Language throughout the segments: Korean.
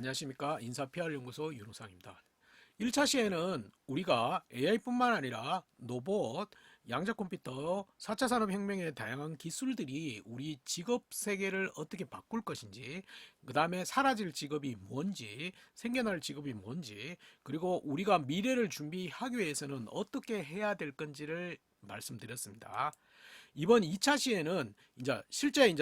안녕하십니까. 인사 PR연구소 윤호상입니다. 1차 시에는 우리가 AI뿐만 아니라 로봇, 양자 컴퓨터, 4차 산업혁명의 다양한 기술들이 우리 직업 세계를 어떻게 바꿀 것인지, 그 다음에 사라질 직업이 뭔지, 생겨날 직업이 뭔지, 그리고 우리가 미래를 준비하기 위해서는 어떻게 해야 될 건지를 말씀드렸습니다. 이번 2차 시에는 실제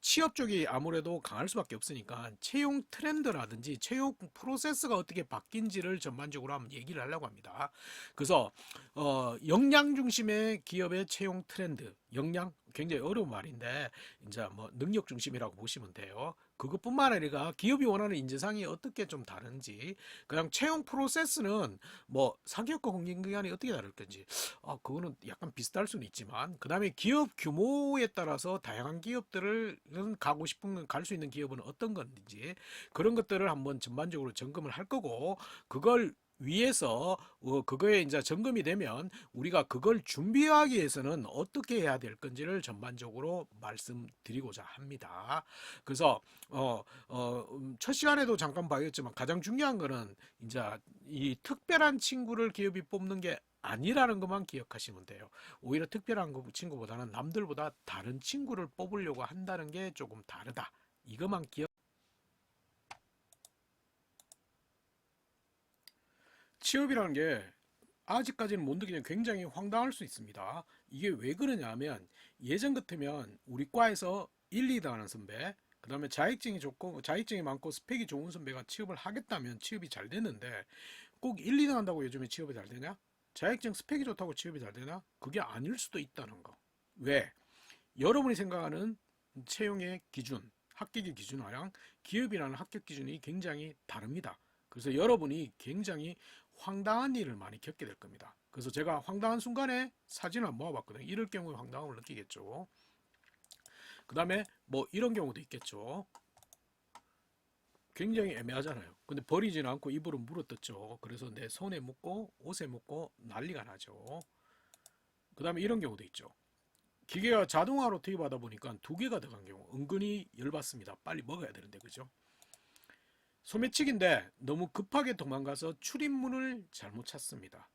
취업 쪽이 아무래도 강할 수밖에 없으니까 채용 트렌드라든지 채용 프로세스가 어떻게 바뀐지를 전반적으로 한번 얘기를 하려고 합니다. 그래서 역량 중심의 기업의 채용 트렌드, 역량 굉장히 어려운 말인데 이제 뭐 능력 중심이라고 보시면 돼요. 그것뿐만 아니라 기업이 원하는 인재상이 어떻게 좀 다른지, 그냥 채용 프로세스는 뭐 상기업과 공인기관이 어떻게 다를 건지, 그거는 약간 비슷할 수는 있지만, 그 다음에 기업 규모에 따라서 다양한 기업들을 가고 싶은 갈 수 있는 기업은 어떤 건지, 그런 것들을 한번 전반적으로 점검을 할 거고, 그걸 위해서 그거에 이제 점검이 되면 우리가 그걸 준비하기 위해서는 어떻게 해야 될 건지를 전반적으로 말씀드리고자 합니다. 그래서 첫 시간에도 잠깐 봐야겠지만 가장 중요한 거는 이제 이 특별한 친구를 기업이 뽑는 게 아니라는 것만 기억하시면 돼요. 오히려 특별한 친구보다는 남들보다 다른 친구를 뽑으려고 한다는 게 조금 다르다. 이것만 기억. 취업이라는 게 아직까지는 못 느끼는 굉장히 황당할 수 있습니다. 이게 왜 그러냐 하면 예전 같으면 우리 과에서 1, 2등 하는 선배, 그 다음에 자격증이 좋고 자격증이 많고 스펙이 좋은 선배가 취업을 하겠다면 취업이 잘 됐는데, 꼭 1, 2등 한다고 요즘에 취업이 잘 되냐? 자격증 스펙이 좋다고 취업이 잘 되나? 그게 아닐 수도 있다는 거. 왜? 여러분이 생각하는 채용의 기준, 합격의 기준이랑 기업이라는 합격 기준이 굉장히 다릅니다. 그래서 여러분이 굉장히 황당한 일을 많이 겪게 될 겁니다. 그래서 제가 황당한 순간에 사진을 모아봤거든요. 이럴 경우에 황당함을 느끼겠죠. 그 다음에 뭐 이런 경우도 있겠죠. 굉장히 애매하잖아요. 근데 버리지는 않고 입으로 물어뜯죠. 그래서 내 손에 묻고 옷에 묻고 난리가 나죠. 그 다음에 이런 경우도 있죠. 기계가 자동화로 투입하다 보니까 두 개가 들어간 경우 은근히 열받습니다. 빨리 먹어야 되는데, 그죠? 소매치기인데 너무 급하게 도망가서 출입문을 잘못 찾습니다.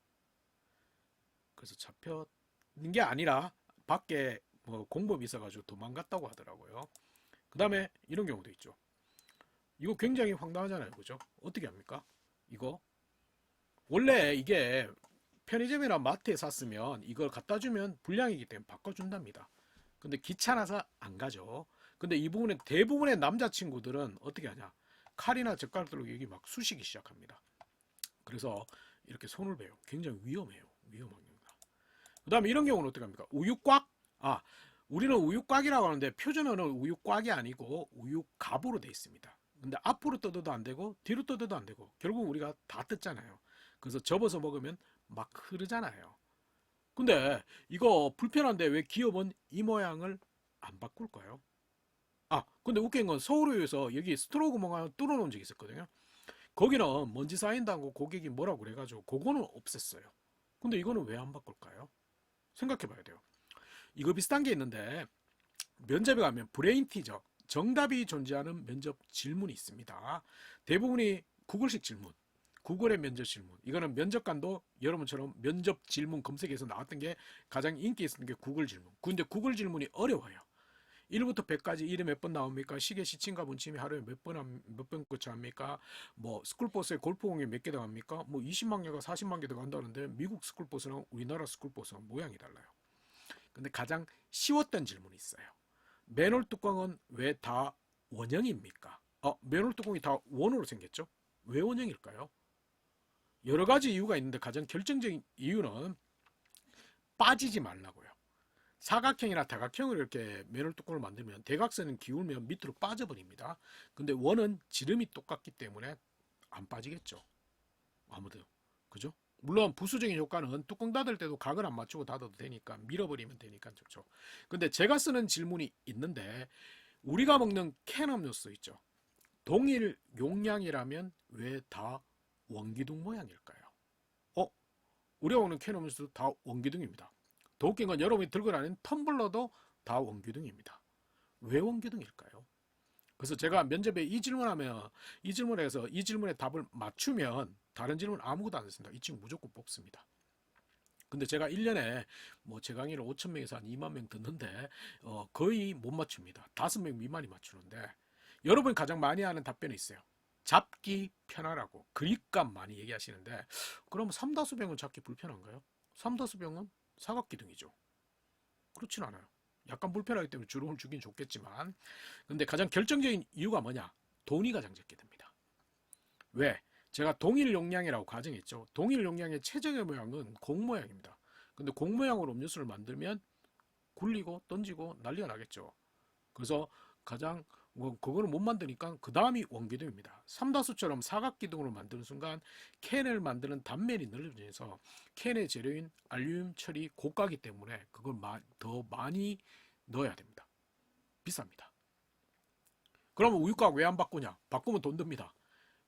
그래서 잡혀는 게 아니라 밖에 뭐 공범이 있어가지고 도망갔다고 하더라고요. 그 다음에 이런 경우도 있죠. 이거 굉장히 황당하잖아요, 그죠? 어떻게 합니까? 이거 원래 이게 편의점이나 마트에 샀으면 이걸 갖다 주면 불량이기 때문에 바꿔준답니다. 근데 귀찮아서 안 가죠. 근데 이 부분에 대부분의 남자친구들은 어떻게 하냐? 칼이나 젓가락으로 여기 막 쑤시기 시작합니다. 그래서 이렇게 손을 베요. 굉장히 위험해요. 위험한 겁니다. 그 다음에 이런 경우는 어떻게 합니까? 우유곽? 우리는 우유곽이라고 하는데 표준어는 우유곽이 아니고 우유갑으로 되어 있습니다. 근데 앞으로 뜯어도 안 되고 뒤로 뜯어도 안 되고 결국 우리가 다 뜯잖아요. 그래서 접어서 먹으면 막 흐르잖아요. 근데 이거 불편한데 왜 기업은 이 모양을 안 바꿀까요? 근데 웃긴 건 서울의에서 여기 스트로우 구멍 하나 뚫어놓은 적이 있었거든요. 거기는 먼지 쌓인다고 고객이 뭐라고 그래가지고 그거는 없앴어요. 근데 이거는 왜 안 바꿀까요? 생각해 봐야 돼요. 이거 비슷한 게 있는데 면접에 가면 브레인 티저, 정답이 존재하는 면접 질문이 있습니다. 대부분이 구글식 질문, 구글의 면접 질문. 이거는 면접관도 여러분처럼 면접 질문 검색해서 나왔던 게 가장 인기 있었던 게 구글 질문. 근데 구글 질문이 어려워요. 1부터 100까지 일에 몇 번 나옵니까? 시계 시침과 분침이 하루에 몇 번 거쳐합니까? 뭐 스쿨버스에 골프공이 몇 개 들어갑니까? 뭐 20만 개가 40만 개 들어간다는데 미국 스쿨버스랑 우리나라 스쿨버스랑 모양이 달라요. 근데 가장 쉬웠던 질문이 있어요. 맨홀 뚜껑은 왜 다 원형입니까? 맨홀 뚜껑이 다 원으로 생겼죠? 왜 원형일까요? 여러 가지 이유가 있는데 가장 결정적인 이유는 빠지지 말라고요. 사각형이나 다각형으로 이렇게 맨홀 뚜껑을 만들면 대각선은 기울면 밑으로 빠져버립니다. 근데 원은 지름이 똑같기 때문에 안 빠지겠죠. 아무도. 그죠? 물론 부수적인 효과는 뚜껑 닫을 때도 각을 안 맞추고 닫아도 되니까 밀어버리면 되니까 좋죠. 근데 제가 쓰는 질문이 있는데 우리가 먹는 캔 음료수 있죠. 동일 용량이라면 왜 다 원기둥 모양일까요? 우리가 먹는 캔 음료수 다 원기둥입니다. 더 웃긴 건 여러분이 들고 다니는 텀블러도 다 원기둥입니다. 왜 원기둥일까요? 그래서 제가 면접에 이 질문하면 이 질문에서 이 질문에 답을 맞추면 다른 질문 아무것도 안 했습니다. 이 친구 무조건 뽑습니다. 근데 제가 1년에 뭐 제 강의를 5천 명에서 한 2만 명 듣는데 거의 못 맞춥니다. 5명 미만이 맞추는데 여러분이 가장 많이 하는 답변이 있어요. 잡기 편하라고 그립감 많이 얘기하시는데 그럼 삼다수병은 잡기 불편한가요? 삼다수병은 사각기둥이죠. 그렇진 않아요. 약간 불편하기 때문에 주름을 주긴 좋겠지만 근데 가장 결정적인 이유가 뭐냐? 돈이 가장 적게 듭니다. 왜? 제가 동일 용량이라고 가정했죠. 동일 용량의 최적의 모양은 공 모양입니다. 근데 공 모양으로 음료수를 만들면 굴리고 던지고 난리가 나겠죠. 그래서 가장 그거를 못 만드니까 그 다음이 원기둥입니다. 삼다수처럼 사각기둥으로 만드는 순간 캔을 만드는 단면이 늘어지면서 캔의 재료인 알루미늄 철이 고가기 때문에 그걸 더 많이 넣어야 됩니다. 비쌉니다. 그러면 우유곽 왜 안 바꾸냐? 바꾸면 돈 듭니다.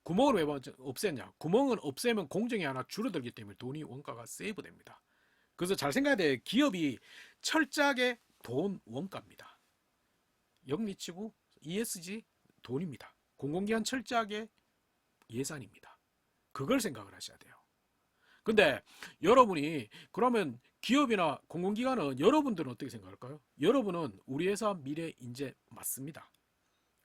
구멍을 왜 없앴냐? 구멍은 없애면 공정이 하나 줄어들기 때문에 돈이 원가가 세이브됩니다. 그래서 잘 생각해야 돼. 기업이 철저하게 돈 원가입니다. 영리치고 ESG 돈입니다. 공공기관 철저하게 예산입니다. 그걸 생각을 하셔야 돼요. 근데 여러분이 그러면 기업이나 공공기관은 여러분들은 어떻게 생각할까요? 여러분은 우리 회사 미래 인재 맞습니다.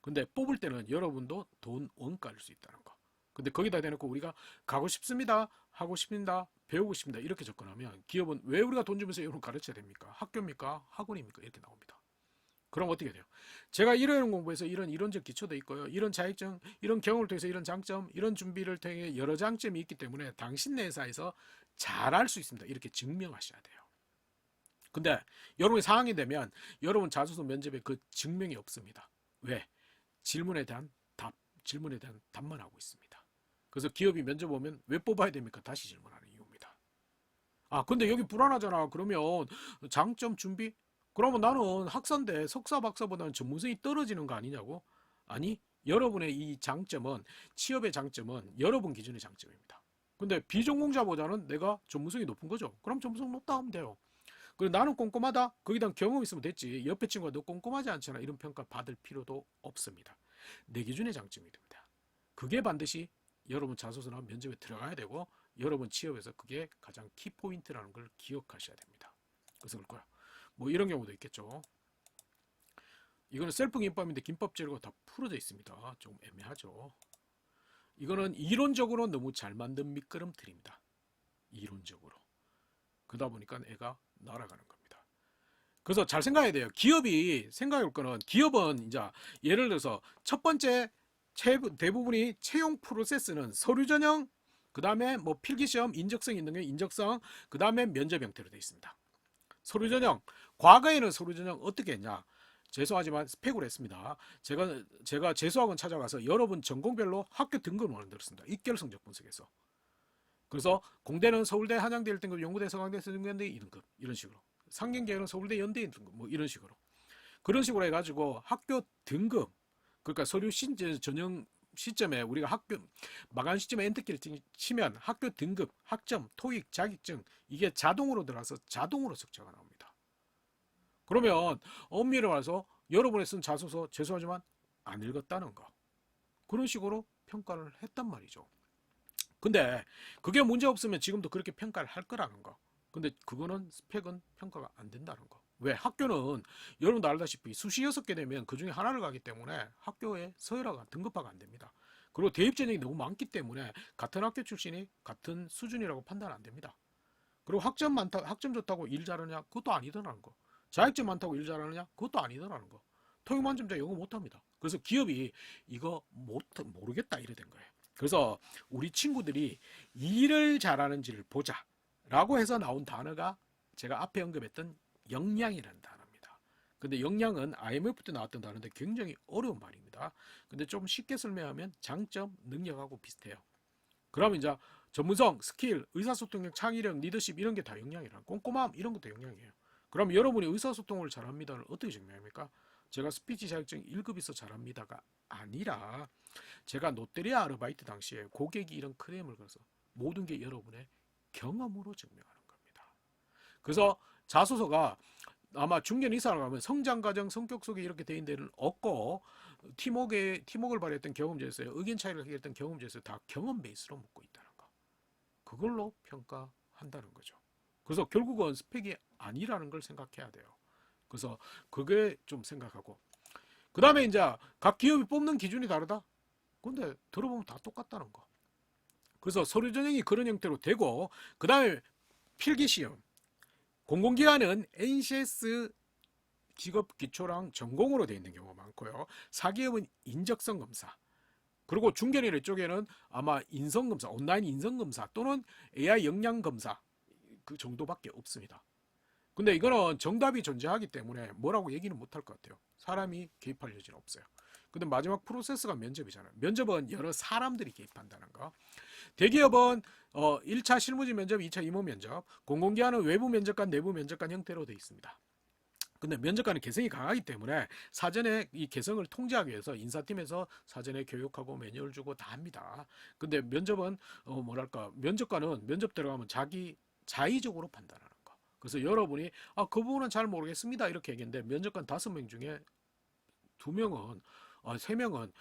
근데 뽑을 때는 여러분도 돈 원가일 수 있다는 거. 근데 거기다 대놓고 우리가 가고 싶습니다. 하고 싶습니다. 배우고 싶습니다. 이렇게 접근하면 기업은 왜 우리가 돈 주면서 이런 가르쳐야 됩니까? 학교입니까? 학원입니까? 이렇게 나옵니다. 그럼 어떻게 돼요? 제가 이런 공부에서 이런 이론적 기초도 있고요. 이런 자격증, 이런 경험을 통해서 이런 장점, 이런 준비를 통해 여러 장점이 있기 때문에 당신네 회사에서 잘할 수 있습니다. 이렇게 증명하셔야 돼요. 근데 여러분이 상황이 되면 여러분 자소서 면접에 그 증명이 없습니다. 왜? 질문에 대한 답만 하고 있습니다. 그래서 기업이 면접 오면 왜 뽑아야 됩니까? 다시 질문하는 이유입니다. 아, 근데 여기 불안하잖아. 그러면 장점 준비? 그러면 나는 학사인데 석사 박사보다는 전문성이 떨어지는 거 아니냐고? 아니, 여러분의 이 장점은 취업의 장점은 여러분 기준의 장점입니다. 근데 비전공자보다는 내가 전문성이 높은 거죠. 그럼 전문성 높다 하면 돼요. 그리고 나는 꼼꼼하다? 거기다 경험 있으면 됐지. 옆에 친구가 너 꼼꼼하지 않잖아. 이런 평가 받을 필요도 없습니다. 내 기준의 장점이 됩니다. 그게 반드시 여러분 자소서나 면접에 들어가야 되고 여러분 취업에서 그게 가장 키포인트라는 걸 기억하셔야 됩니다. 그래서 그럴 거야. 뭐 이런 경우도 있겠죠. 이거는 셀프 김밥인데 김밥 재료가 다 풀어져 있습니다. 좀 애매하죠. 이거는 이론적으로 너무 잘 만든 미끄럼틀입니다. 이론적으로. 그러다 보니까 애가 날아가는 겁니다. 그래서 잘 생각해야 돼요. 기업이 생각해 볼 거는 기업은 이제 예를 들어서 첫 번째 대부분이 채용 프로세스는 서류 전형, 그 다음에 뭐 필기시험, 인적성 있는 게 인적성, 그 다음에 면접 형태로 되어 있습니다. 서류 전형, 과거에는 서류 전형 어떻게 했냐? 죄송하지만 스펙으로 했습니다. 제가 재수학원 찾아가서 여러분 전공별로 학교 등급을 만들었습니다. 입결 성적 분석해서. 그래서 공대는 서울대 한양대 1등급, 연구대 서강대 서강대 2등급 이런 식으로. 상경계열은 서울대 연대 1등급 뭐 이런 식으로. 그런 식으로 해가지고 학교 등급, 그러니까 서류 전형 시점에 우리가 학교 마감 시점에 엔터키를 치면 학교 등급, 학점, 토익, 자격증 이게 자동으로 들어가서 자동으로 석자가 나옵니다. 그러면 엄밀히 말해서 여러분이 쓴 자소서 죄송하지만 안 읽었다는 거. 그런 식으로 평가를 했단 말이죠. 근데 그게 문제 없으면 지금도 그렇게 평가를 할 거라는 거. 근데 그거는 스펙은 평가가 안 된다는 거. 왜? 학교는 여러분도 알다시피 수시 6개 되면 그 중에 하나를 가기 때문에 학교에 서열화가 등급화가 안 됩니다. 그리고 대입 전형이 너무 많기 때문에 같은 학교 출신이 같은 수준이라고 판단 안 됩니다. 그리고 학점 많다, 학점 좋다고 일 잘하냐? 그것도 아니더라는 거. 자격증 많다고 일 잘하느냐? 그것도 아니더라는 거. 토익 만점자 영어 못합니다. 그래서 기업이 이거 모르겠다 이래 된 거예요. 그래서 우리 친구들이 일을 잘하는지를 보자 라고 해서 나온 단어가 제가 앞에 언급했던 역량이라는 단어입니다. 근데 역량은 IMF 때 나왔던 단어인데 굉장히 어려운 말입니다. 근데 좀 쉽게 설명하면 장점, 능력하고 비슷해요. 그러면 이제 전문성, 스킬, 의사소통력, 창의력, 리더십 이런 게 다 역량이라. 꼼꼼함 이런 것도 역량이에요. 그럼 여러분이 의사소통을 잘합니다를 어떻게 증명합니까? 제가 스피치 자격증 1급에서 잘합니다가 아니라 제가 롯데리아 아르바이트 당시에 고객이 이런 크레임을 걸어서 모든 게 여러분의 경험으로 증명하는 겁니다. 그래서 자소서가 아마 중견 이사를 가면 성장 과정 성격 속에 이렇게 돼 있는 데는 없고 팀워크를 발휘했던 경험자였어요. 의견 차이를 해결했던 경험자였어요. 다 경험 베이스로 묻고 있다는 거. 그걸로 평가한다는 거죠. 그래서 결국은 스펙이 아니라는 걸 생각해야 돼요. 그래서 그게 좀 생각하고 그 다음에 이제 각 기업이 뽑는 기준이 다르다. 근데 들어보면 다 똑같다는 거. 그래서 서류 전형이 그런 형태로 되고 그 다음에 필기시험 공공기관은 NCS 직업 기초랑 전공으로 되어 있는 경우가 많고요. 사기업은 인적성 검사 그리고 중견일 쪽에는 아마 인성검사 온라인 인성검사 또는 AI 역량검사 그 정도밖에 없습니다. 근데 이거는 정답이 존재하기 때문에 뭐라고 얘기는 못할 것 같아요. 사람이 개입할 여지는 없어요. 근데 마지막 프로세스가 면접이잖아요. 면접은 여러 사람들이 개입한다는 거. 대기업은 1차 실무지 면접, 2차 임원 면접, 공공기관은 외부 면접관, 내부 면접관 형태로 되어 있습니다. 근데 면접관은 개성이 강하기 때문에 사전에 이 개성을 통제하기 위해서 인사팀에서 사전에 교육하고 매뉴얼 주고 다 합니다. 근데 면접은 뭐랄까 면접관은 면접 들어가면 자기 자의적으로 판단하는 거. 그래서 여러분이 그 부분은 잘 모르겠습니다 이렇게 얘기했는데 면접관 5명 중에 2명은 3명은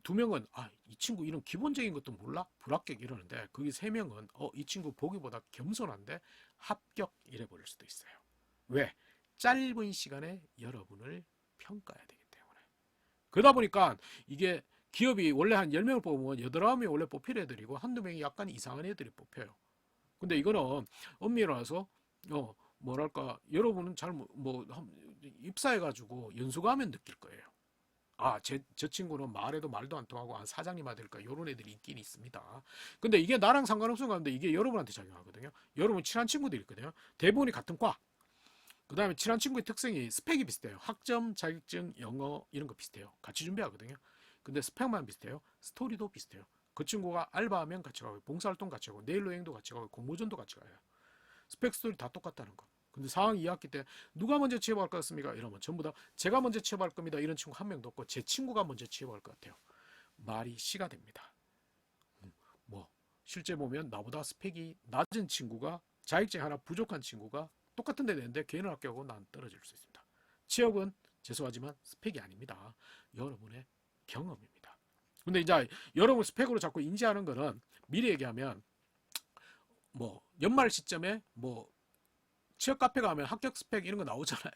2명은 이 친구 이런 기본적인 것도 몰라? 불합격 이러는데 거기 3명은 이 친구 보기보다 겸손한데 합격 이래 버릴 수도 있어요. 왜? 짧은 시간에 여러분을 평가해야 되기 때문에. 그러다 보니까 이게 기업이 원래 한 10명을 뽑으면 8, 9명이 원래 뽑힐 애들이고 한두 명이 약간 이상한 애들이 뽑혀요. 근데 이거는 엄밀히 나서 뭐랄까 여러분은 잘 입사해가지고 연수가면 느낄 거예요. 저 친구는 말해도 말도 안 통하고 사장님 아들까 이런 애들이 있긴 있습니다. 근데 이게 나랑 상관없는 건데 이게 여러분한테 작용하거든요. 여러분 친한 친구들이 있거든요. 대부분이 같은 과. 그 다음에 친한 친구의 특성이 스펙이 비슷해요. 학점, 자격증, 영어 이런 거 비슷해요. 같이 준비하거든요. 근데 스펙만 비슷해요. 스토리도 비슷해요. 그 친구가 알바하면 같이 가고 봉사활동 같이 가고 내일 여행도 같이 가고 공모전도 같이 가요. 스펙 스토리 다 똑같다는 거. 근데 상황 2학기 때 누가 먼저 취업할 것 같습니까? 이러면 전부 다 제가 먼저 취업할 겁니다. 이런 친구 한 명도 없고 제 친구가 먼저 취업할 것 같아요. 말이 씨가 됩니다. 실제 보면 나보다 스펙이 낮은 친구가 자격증 하나 부족한 친구가 똑같은 데 되는데 걔는 합격하고 난 떨어질 수 있습니다. 취업은 죄송하지만 스펙이 아닙니다. 여러분의 경험입니다. 근데 이제 여러분 스펙으로 자꾸 인지하는 거는 미리 얘기하면 연말 시점에 취업 카페 가면 합격 스펙 이런 거 나오잖아요.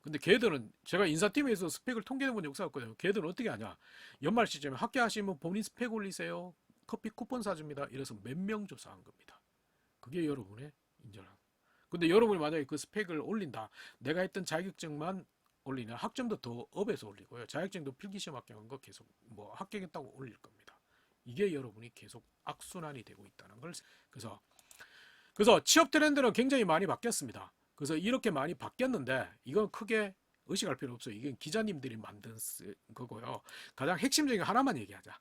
근데 걔들은 제가 인사팀에서 스펙을 통계해 본 역사가 있거든요. 걔들은 어떻게 하냐. 연말 시점에 합격하시면 본인 스펙 올리세요. 커피 쿠폰 사줍니다. 이래서 몇 명 조사한 겁니다. 그게 여러분의 인정한. 근데 여러분이 만약에 그 스펙을 올린다. 내가 했던 자격증만 올리냐. 학점도 더 업해서 올리고요. 자격증도 필기시험 합격한 거 계속 합격했다고 올릴 겁니다. 이게 여러분이 계속 악순환이 되고 있다는 걸. 그래서 취업 트렌드는 굉장히 많이 바뀌었습니다. 그래서 이렇게 많이 바뀌었는데 이건 크게 의식할 필요 없어요. 이건 기자님들이 만든 거고요. 가장 핵심적인 하나만 얘기하자.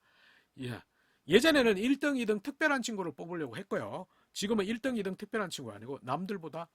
예전에는 1등, 2등 특별한 친구를 뽑으려고 했고요. 지금은 1등, 2등 특별한 친구가 아니고 남들보다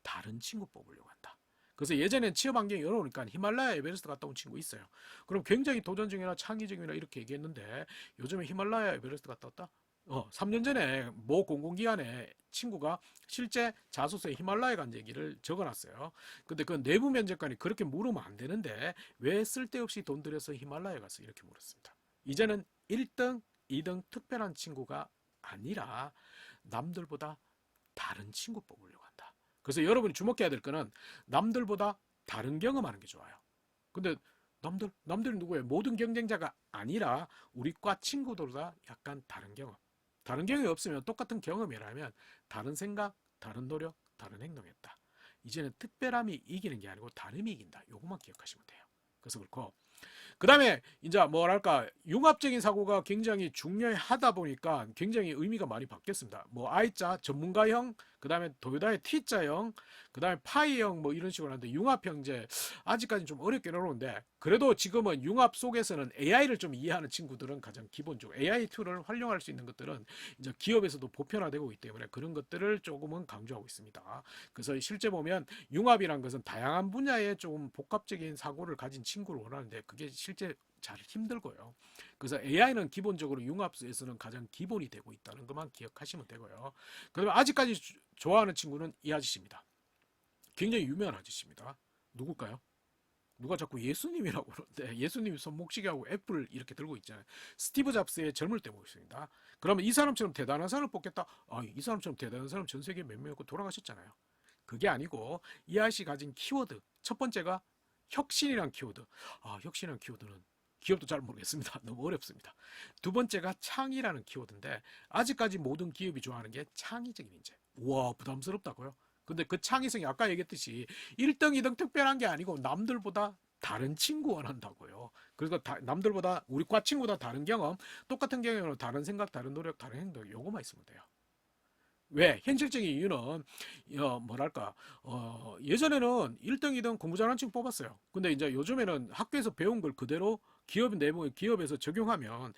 다른 친구 뽑으려고 한다. 그래서 예전엔 취업 환경이 어려우니까 히말라야 에베레스트 갔다 온 친구 있어요. 그럼 굉장히 도전적이나 창의적이나 이렇게 얘기했는데 요즘에 히말라야 에베레스트 갔다 왔다? 3년 전에 모 공공기관에 친구가 실제 자소서에 히말라야 간 얘기를 적어놨어요. 근데 그 내부 면접관이 그렇게 물으면 안 되는데 왜 쓸데없이 돈 들여서 히말라야 갔어? 이렇게 물었습니다. 이제는 1등, 2등 특별한 친구가 아니라 남들보다 다른 친구 뽑으려고 한다. 그래서 여러분이 주목해야 될 거는 남들보다 다른 경험하는 게 좋아요. 근데 남들이 누구예요? 모든 경쟁자가 아니라 우리 과 친구들보다 약간 다른 경험. 다른 경험이 없으면 똑같은 경험이라면 다른 생각, 다른 노력, 다른 행동했다. 이제는 특별함이 이기는 게 아니고 다름이 이긴다. 요것만 기억하시면 돼요. 그래서 그렇고 그 다음에 이제 뭐랄까 융합적인 사고가 굉장히 중요하다 보니까 굉장히 의미가 많이 바뀌었습니다. I자 전문가형, 그 다음에 도요다의 T자형, 그 다음에 파이형 이런 식으로 하는데 융합형 이제 아직까지는 좀 어렵긴 어려운데 그래도 지금은 융합 속에서는 AI를 좀 이해하는 친구들은 가장 기본적으로 AI 툴을 활용할 수 있는 것들은 이제 기업에서도 보편화되고 있기 때문에 그런 것들을 조금은 강조하고 있습니다. 그래서 실제 보면 융합이란 것은 다양한 분야에 좀 복합적인 사고를 가진 친구를 원하는데 그게 실제 잘 힘들고요. 그래서 AI는 기본적으로 융합에서는 가장 기본이 되고 있다는 것만 기억하시면 되고요. 그다음에 아직까지 좋아하는 친구는 이 아저씨입니다. 굉장히 유명한 아저씨입니다. 누굴까요? 누가 자꾸 예수님이라고 그러는데 예수님이 손목시계하고 애플을 이렇게 들고 있잖아요. 스티브 잡스의 젊을 때 모습입니다. 그러면 이 사람처럼 대단한 사람을 뽑겠다? 아, 이 사람처럼 대단한 사람 전 세계에 몇 명이고 돌아가셨잖아요. 그게 아니고 이 아저씨 가진 키워드 첫 번째가 혁신이란 키워드. 아, 혁신이란 키워드는 기업도 잘 모르겠습니다. 너무 어렵습니다. 두 번째가 창의라는 키워드인데 아직까지 모든 기업이 좋아하는 게 창의적인 인재. 우와, 부담스럽다고요? 근데 그 창의성이 아까 얘기했듯이 1등, 2등 특별한 게 아니고 남들보다 다른 친구 원한다고요. 그래서 남들보다 우리 과 친구보다 다른 경험, 똑같은 경험으로 다른 생각, 다른 노력, 다른 행동 요거만 있으면 돼요. 왜? 현실적인 이유는 뭐랄까 예전에는 1등, 2등 공부 잘하는 친구 뽑았어요. 근데 이제 요즘에는 학교에서 배운 걸 그대로 기업 내부 기업에서 적용하면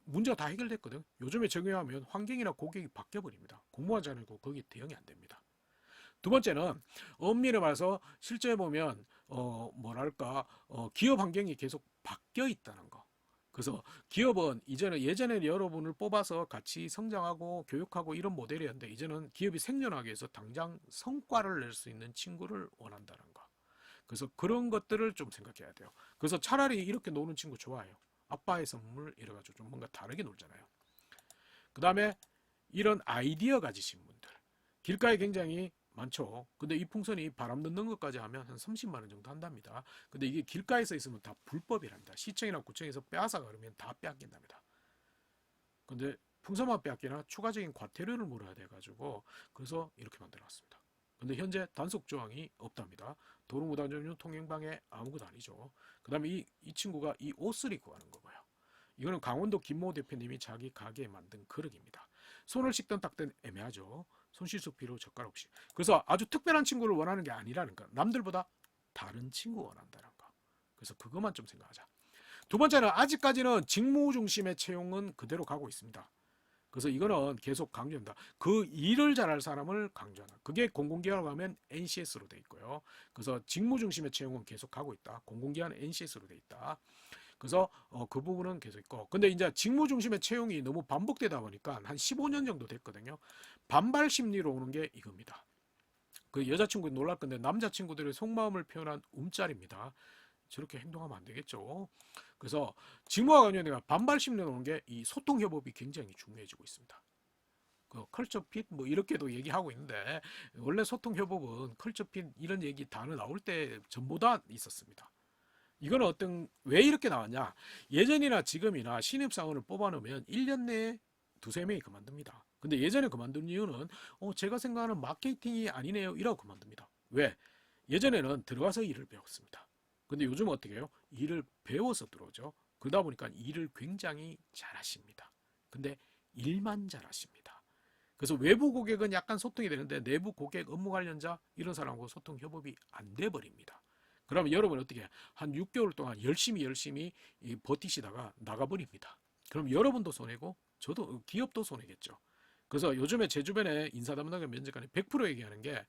문제가 다 해결됐거든. 요즘에 적용하면 환경이나 고객이 바뀌어 버립니다. 공부만 잘하고 거기 대응이 안 됩니다. 두 번째는 엄밀히 말해서 실제 보면 뭐랄까 기업 환경이 계속 바뀌어 있다는 거. 그래서 기업은 이제는 예전에 여러분을 뽑아서 같이 성장하고 교육하고 이런 모델이었는데 이제는 기업이 생존하기 위해서 당장 성과를 낼 수 있는 친구를 원한다는 거. 그래서 그런 것들을 좀 생각해야 돼요. 그래서 차라리 이렇게 노는 친구 좋아해요. 아빠의 선물 이래가지고 좀 뭔가 다르게 놀잖아요. 그 다음에 이런 아이디어 가지신 분들 길가에 굉장히 많죠. 근데 이 풍선이 바람 넣는 것까지 하면 한 30만 원 정도 한답니다. 근데 이게 길가에서 있으면 다 불법이랍니다. 시청이나 구청에서 빼앗아가 그러면 다 빼앗긴답니다. 근데 풍선만 빼앗기나 추가적인 과태료를 물어야 돼가지고 그래서 이렇게 만들어놨습니다. 근데 현재 단속 조항이 없답니다. 도로무단점유 통행방해 아무것도 아니죠. 그 다음에 이 친구가 이 옷을 입고 가는 거고요. 이거는 강원도 김모 대표님이 자기 가게에 만든 그릇입니다. 손을 씻든 닦든 애매하죠. 손 씻을 필요 젓가락 없이. 그래서 아주 특별한 친구를 원하는 게 아니라는 거. 남들보다 다른 친구 원한다는 거. 그래서 그것만 좀 생각하자. 두 번째는 아직까지는 직무 중심의 채용은 그대로 가고 있습니다. 그래서 이거는 계속 강조합니다. 그 일을 잘할 사람을 강조하는. 그게 공공기관으로 가면 NCS로 돼 있고요. 그래서 직무 중심의 채용은 계속 가고 있다. 공공기관 NCS로 돼 있다. 그래서 그 부분은 계속 있고 근데 이제 직무 중심의 채용이 너무 반복되다 보니까 한 15년 정도 됐거든요. 반발 심리로 오는 게 이겁니다. 그 여자친구 놀랄 건데 남자친구들의 속마음을 표현한 움짤입니다. 저렇게 행동하면 안 되겠죠. 그래서 직무와 관련해서 반발 심리로 오는 게 이 소통 협업이 굉장히 중요해지고 있습니다. 그 컬처 핏 뭐 이렇게도 얘기하고 있는데 원래 소통 협업은 컬처 핏 이런 얘기 단어 나올 때 전보다 있었습니다. 이건 왜 이렇게 나왔냐? 예전이나 지금이나 신입사원을 뽑아놓으면 1년 내에 두세 명이 그만둡니다. 근데 예전에 그만둔 이유는 제가 생각하는 마케팅이 아니네요. 이러고 그만둡니다. 왜? 예전에는 들어가서 일을 배웠습니다. 근데 요즘 어떻게 해요? 일을 배워서 들어오죠. 그러다 보니까 일을 굉장히 잘하십니다. 근데 일만 잘하십니다. 그래서 외부 고객은 약간 소통이 되는데 내부 고객 업무 관련자 이런 사람하고 소통 협업이 안 돼 버립니다. 그러면 여러분 어떻게 해요? 한 6개월 동안 열심히 버티시다가 나가버립니다. 그럼 여러분도 손해고 저도 기업도 손해겠죠. 그래서 요즘에 제 주변에 인사 담당자 면접관이 100% 얘기하는 게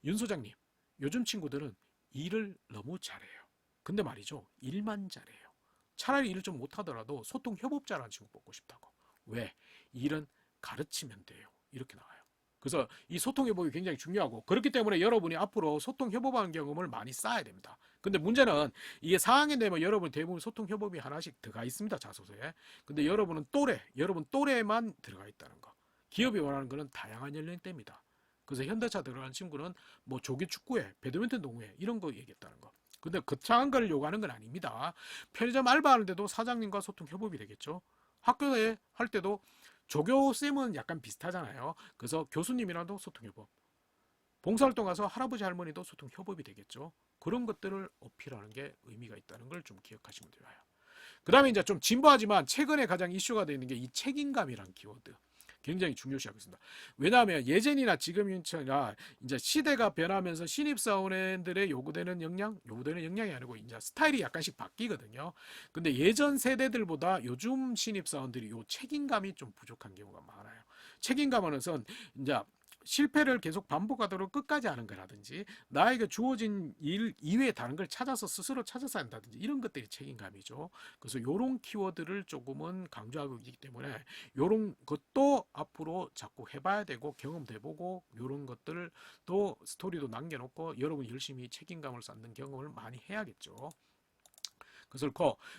윤 소장님 요즘 친구들은 일을 너무 잘해요. 근데 말이죠. 일만 잘해요. 차라리 일을 좀 못하더라도 소통 협업자라는 친구 뽑고 싶다고. 왜? 일은 가르치면 돼요. 이렇게 나와요. 그래서 이 소통 협업이 굉장히 중요하고 그렇기 때문에 여러분이 앞으로 소통 협업하는 경험을 많이 쌓아야 됩니다. 근데 문제는 이게 4학년 되면 여러분 대부분 소통 협업이 하나씩 들어가 있습니다. 자소서에. 근데 여러분 또래만 들어가 있다는 거. 기업이 원하는 거는 다양한 연령대입니다. 그래서 현대차 들어가는 친구는 뭐 조기 축구회, 배드민턴 동호회 이런 거 얘기했다는 거. 근데 거창한 걸 요구하는 건 아닙니다. 편의점 알바하는데도 사장님과 소통 협업이 되겠죠. 학교에 할 때도 조교쌤은 약간 비슷하잖아요. 그래서 교수님이랑도 소통협업. 봉사활동 가서 할아버지 할머니도 소통협업이 되겠죠. 그런 것들을 어필하는 게 의미가 있다는 걸 좀 기억하시면 좋아요. 그 다음에 이제 좀 진부하지만 최근에 가장 이슈가 되어 있는 게 이 책임감이라는 키워드. 굉장히 중요시하고 있습니다. 왜냐하면 예전이나 지금이나 이제 시대가 변하면서 신입사원들의 요구되는 역량이 아니고 이제 스타일이 약간씩 바뀌거든요. 근데 예전 세대들보다 요즘 신입사원들이 요 책임감이 좀 부족한 경우가 많아요. 책임감은 이제 실패를 계속 반복하도록 끝까지 하는 거라든지 나에게 주어진 일 이외에 다른 걸 찾아서 스스로 찾아서 한다든지 이런 것들이 책임감이죠. 그래서 이런 키워드를 조금은 강조하고 있기 때문에 이런 것도 앞으로 자꾸 해봐야 되고 경험도 해보고 이런 것들을 또 스토리도 남겨놓고 여러분이 열심히 책임감을 쌓는 경험을 많이 해야겠죠. 그래서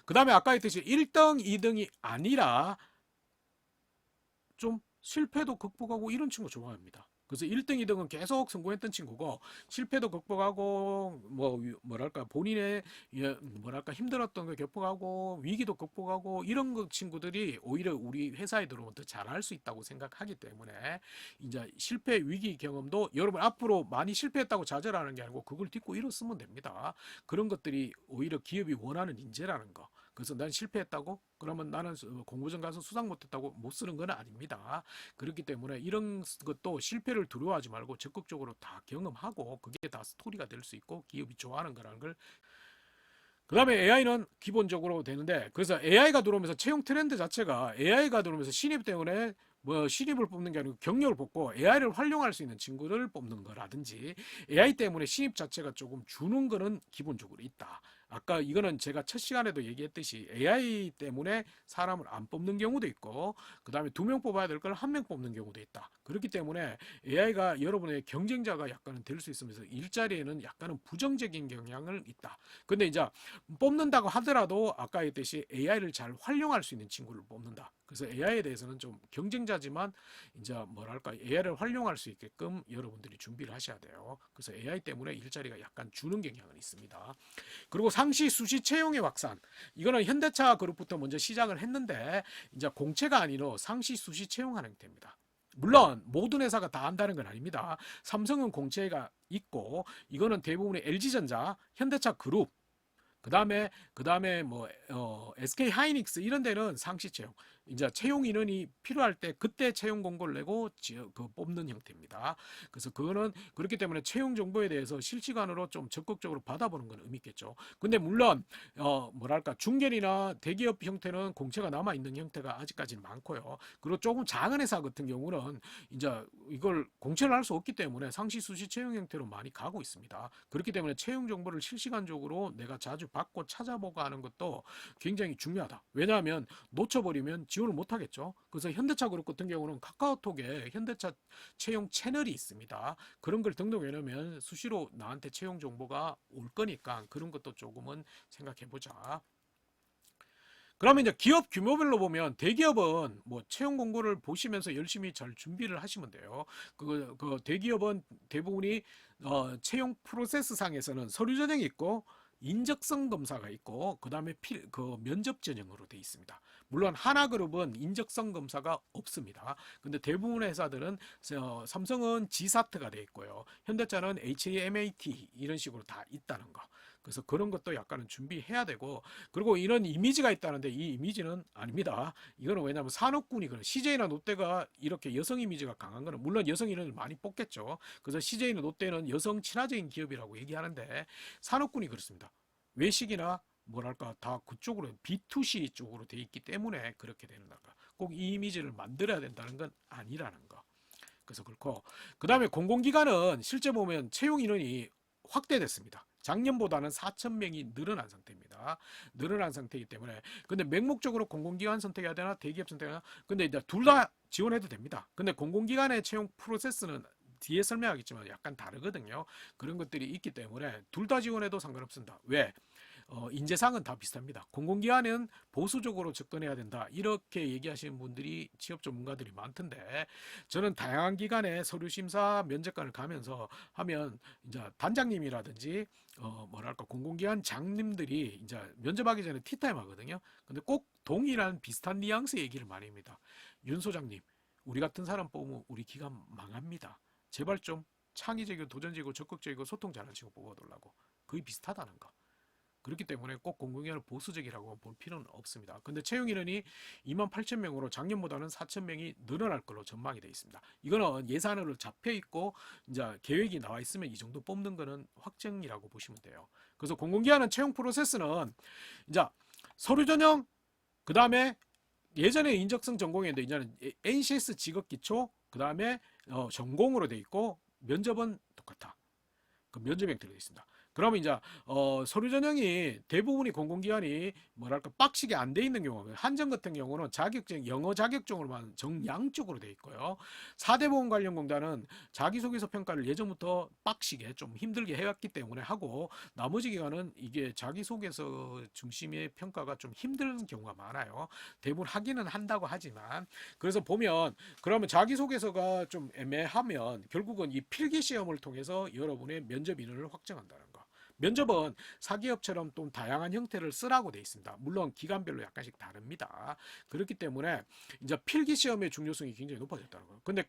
그 다음에 아까 했듯이 1등, 2등이 아니라 좀 실패도 극복하고 이런 친구 좋아합니다. 그래서 1등, 2등은 계속 성공했던 친구고 실패도 극복하고 뭐랄까 본인의 뭐랄까 힘들었던 거 극복하고 위기도 극복하고 이런 친구들이 오히려 우리 회사에 들어오면 더 잘할 수 있다고 생각하기 때문에 이제 실패 위기 경험도 여러분 앞으로 많이 실패했다고 좌절하는 게 아니고 그걸 딛고 일어서면 됩니다. 그런 것들이 오히려 기업이 원하는 인재라는 거. 그래서 난 실패했다고? 그러면 나는 공모전 가서 수상 못했다고 못 쓰는 건 아닙니다. 그렇기 때문에 이런 것도 실패를 두려워하지 말고 적극적으로 다 경험하고 그게 다 스토리가 될 수 있고 기업이 좋아하는 거라는 걸. 그 다음에 AI는 기본적으로 되는데 그래서 AI가 들어오면서 채용 트렌드 자체가 AI가 들어오면서 신입 때문에 뭐 신입을 뽑는 게 아니고 경력을 뽑고 AI를 활용할 수 있는 친구를 뽑는 거라든지 AI 때문에 신입 자체가 조금 주는 거는 기본적으로 있다. 아까 이거는 제가 첫 시간에도 얘기했듯이 AI 때문에 사람을 안 뽑는 경우도 있고 그 다음에 2명 뽑아야 될 걸 1명 뽑는 경우도 있다. 그렇기 때문에 AI가 여러분의 경쟁자가 약간은 될 수 있으면서 일자리에는 약간은 부정적인 경향을 있다. 근데 이제 뽑는다고 하더라도 아까 했듯이 AI를 잘 활용할 수 있는 친구를 뽑는다. 그래서 AI에 대해서는 좀 경쟁자지만 이제 뭐랄까 AI를 활용할 수 있게끔 여러분들이 준비를 하셔야 돼요. 그래서 AI 때문에 일자리가 약간 주는 경향은 있습니다. 그리고 상시 수시 채용의 확산. 이거는 현대차 그룹부터 먼저 시작을 했는데 이제 공채가 아니라 상시 수시 채용하는 형태입니다. 물론 모든 회사가 다 한다는 건 아닙니다. 삼성은 공채가 있고 이거는 대부분의 LG전자, 현대차 그룹 그다음에 뭐 SK 하이닉스 이런 데는 상시 채용. 이제 채용 인원이 필요할 때 그때 채용 공고를 내고 그 뽑는 형태입니다. 그래서 그거는 그렇기 때문에 채용 정보에 대해서 실시간으로 좀 적극적으로 받아보는 건 의미 있겠죠. 근데 물론 뭐랄까 중견이나 대기업 형태는 공채가 남아 있는 형태가 아직까지는 많고요. 그리고 조금 작은 회사 같은 경우는 이제 이걸 공채를 할 수 없기 때문에 상시 수시 채용 형태로 많이 가고 있습니다. 그렇기 때문에 채용 정보를 실시간적으로 내가 자주 받고 찾아보고 하는 것도 굉장히 중요하다. 왜냐하면 놓쳐버리면 지원을 못하겠죠. 그래서 현대차 그룹 같은 경우는 카카오톡에 현대차 채용 채널이 있습니다. 그런 걸 등록해 놓으면 수시로 나한테 채용 정보가 올 거니까 그런 것도 조금은 생각해 보자. 그러면 이제 기업 규모별로 보면 대기업은 뭐 채용 공고를 보시면서 열심히 잘 준비를 하시면 돼요. 그 대기업은 대부분이 채용 프로세스 상에서는 서류 전형이 있고 인적성 검사가 있고 그다음에 그 면접 전형으로 돼 있습니다. 물론 하나그룹은 인적성 검사가 없습니다. 근데 대부분의 회사들은 삼성은 GSAT가 돼 있고요. 현대차는 HAMAT 이런 식으로 다 있다는 거. 그래서 그런 것도 약간은 준비해야 되고 그리고 이런 이미지가 있다는데 이 이미지는 아닙니다. 이거는 왜냐하면 산업군이 그런 CJ나 롯데가 이렇게 여성 이미지가 강한 거는 물론 여성 인원을 많이 뽑겠죠. 그래서 CJ나 롯데는 여성 친화적인 기업이라고 얘기하는데 산업군이 그렇습니다. 외식이나 뭐랄까 다 그쪽으로 B2C 쪽으로 돼 있기 때문에 그렇게 되는 거다. 꼭 이 이미지를 만들어야 된다는 건 아니라는 거. 그래서 그렇고 그 다음에 공공기관은 실제 보면 채용 인원이 확대됐습니다. 작년보다는 4,000명이 늘어난 상태입니다. 늘어난 상태이기 때문에 근데 맹목적으로 공공기관 선택해야 되나 대기업 선택해야 되나 근데 이제 둘 다 지원해도 됩니다. 근데 공공기관의 채용 프로세스는 뒤에 설명하겠지만 약간 다르거든요. 그런 것들이 있기 때문에 둘 다 지원해도 상관없습니다. 왜? 인재상은 다 비슷합니다. 공공기관은 보수적으로 접근해야 된다. 이렇게 얘기하시는 분들이 취업 전문가들이 많던데 저는 다양한 기관에 서류심사 면접관을 가면서 하면 이제 단장님이라든지 뭐랄까 공공기관 장님들이 이제 면접하기 전에 티타임 하거든요. 근데 꼭 동일한 비슷한 뉘앙스 얘기를 많이 합니다. 윤 소장님, 우리 같은 사람 뽑으면 우리 기관 망합니다. 제발 좀 창의적이고 도전적이고 적극적이고 소통 잘하는 친구 뽑아달라고. 거의 비슷하다는 거. 그렇기 때문에 꼭 공공기관을 보수적이라고 볼 필요는 없습니다. 근데 채용 인원이 28,000명으로 작년보다는 4,000명이 늘어날 걸로 전망이 되어 있습니다. 이거는 예산으로 잡혀 있고 이제 계획이 나와 있으면 이 정도 뽑는 거는 확정이라고 보시면 돼요. 그래서 공공기관은 채용 프로세스는 이제 서류 전형 그다음에 예전에 인적성 전공이었는데 이제는 NCS 직업 기초 그다음에 전공으로 돼 있고 면접은 똑같아. 그 면접 형태로 되어 있습니다. 그러면 이제 서류 전형이 대부분이 공공기관이 뭐랄까 빡시게 안 돼 있는 경우, 한정 같은 경우는 자격증 영어 자격증으로만 정량적으로 돼 있고요. 4대 보건관련공단은 자기소개서 평가를 예전부터 빡시게 좀 힘들게 해왔기 때문에 하고, 나머지 기관은 이게 자기소개서 중심의 평가가 좀 힘든 경우가 많아요. 대부분 하기는 한다고 하지만, 그래서 보면 그러면 자기소개서가 좀 애매하면 결국은 이 필기시험을 통해서 여러분의 면접 인원을 확정한다는 거. 면접은 사기업처럼 좀 다양한 형태를 쓰라고 돼 있습니다. 물론 기간별로 약간씩 다릅니다. 그렇기 때문에 이제 필기 시험의 중요성이 굉장히 높아졌다는 거예요. 근데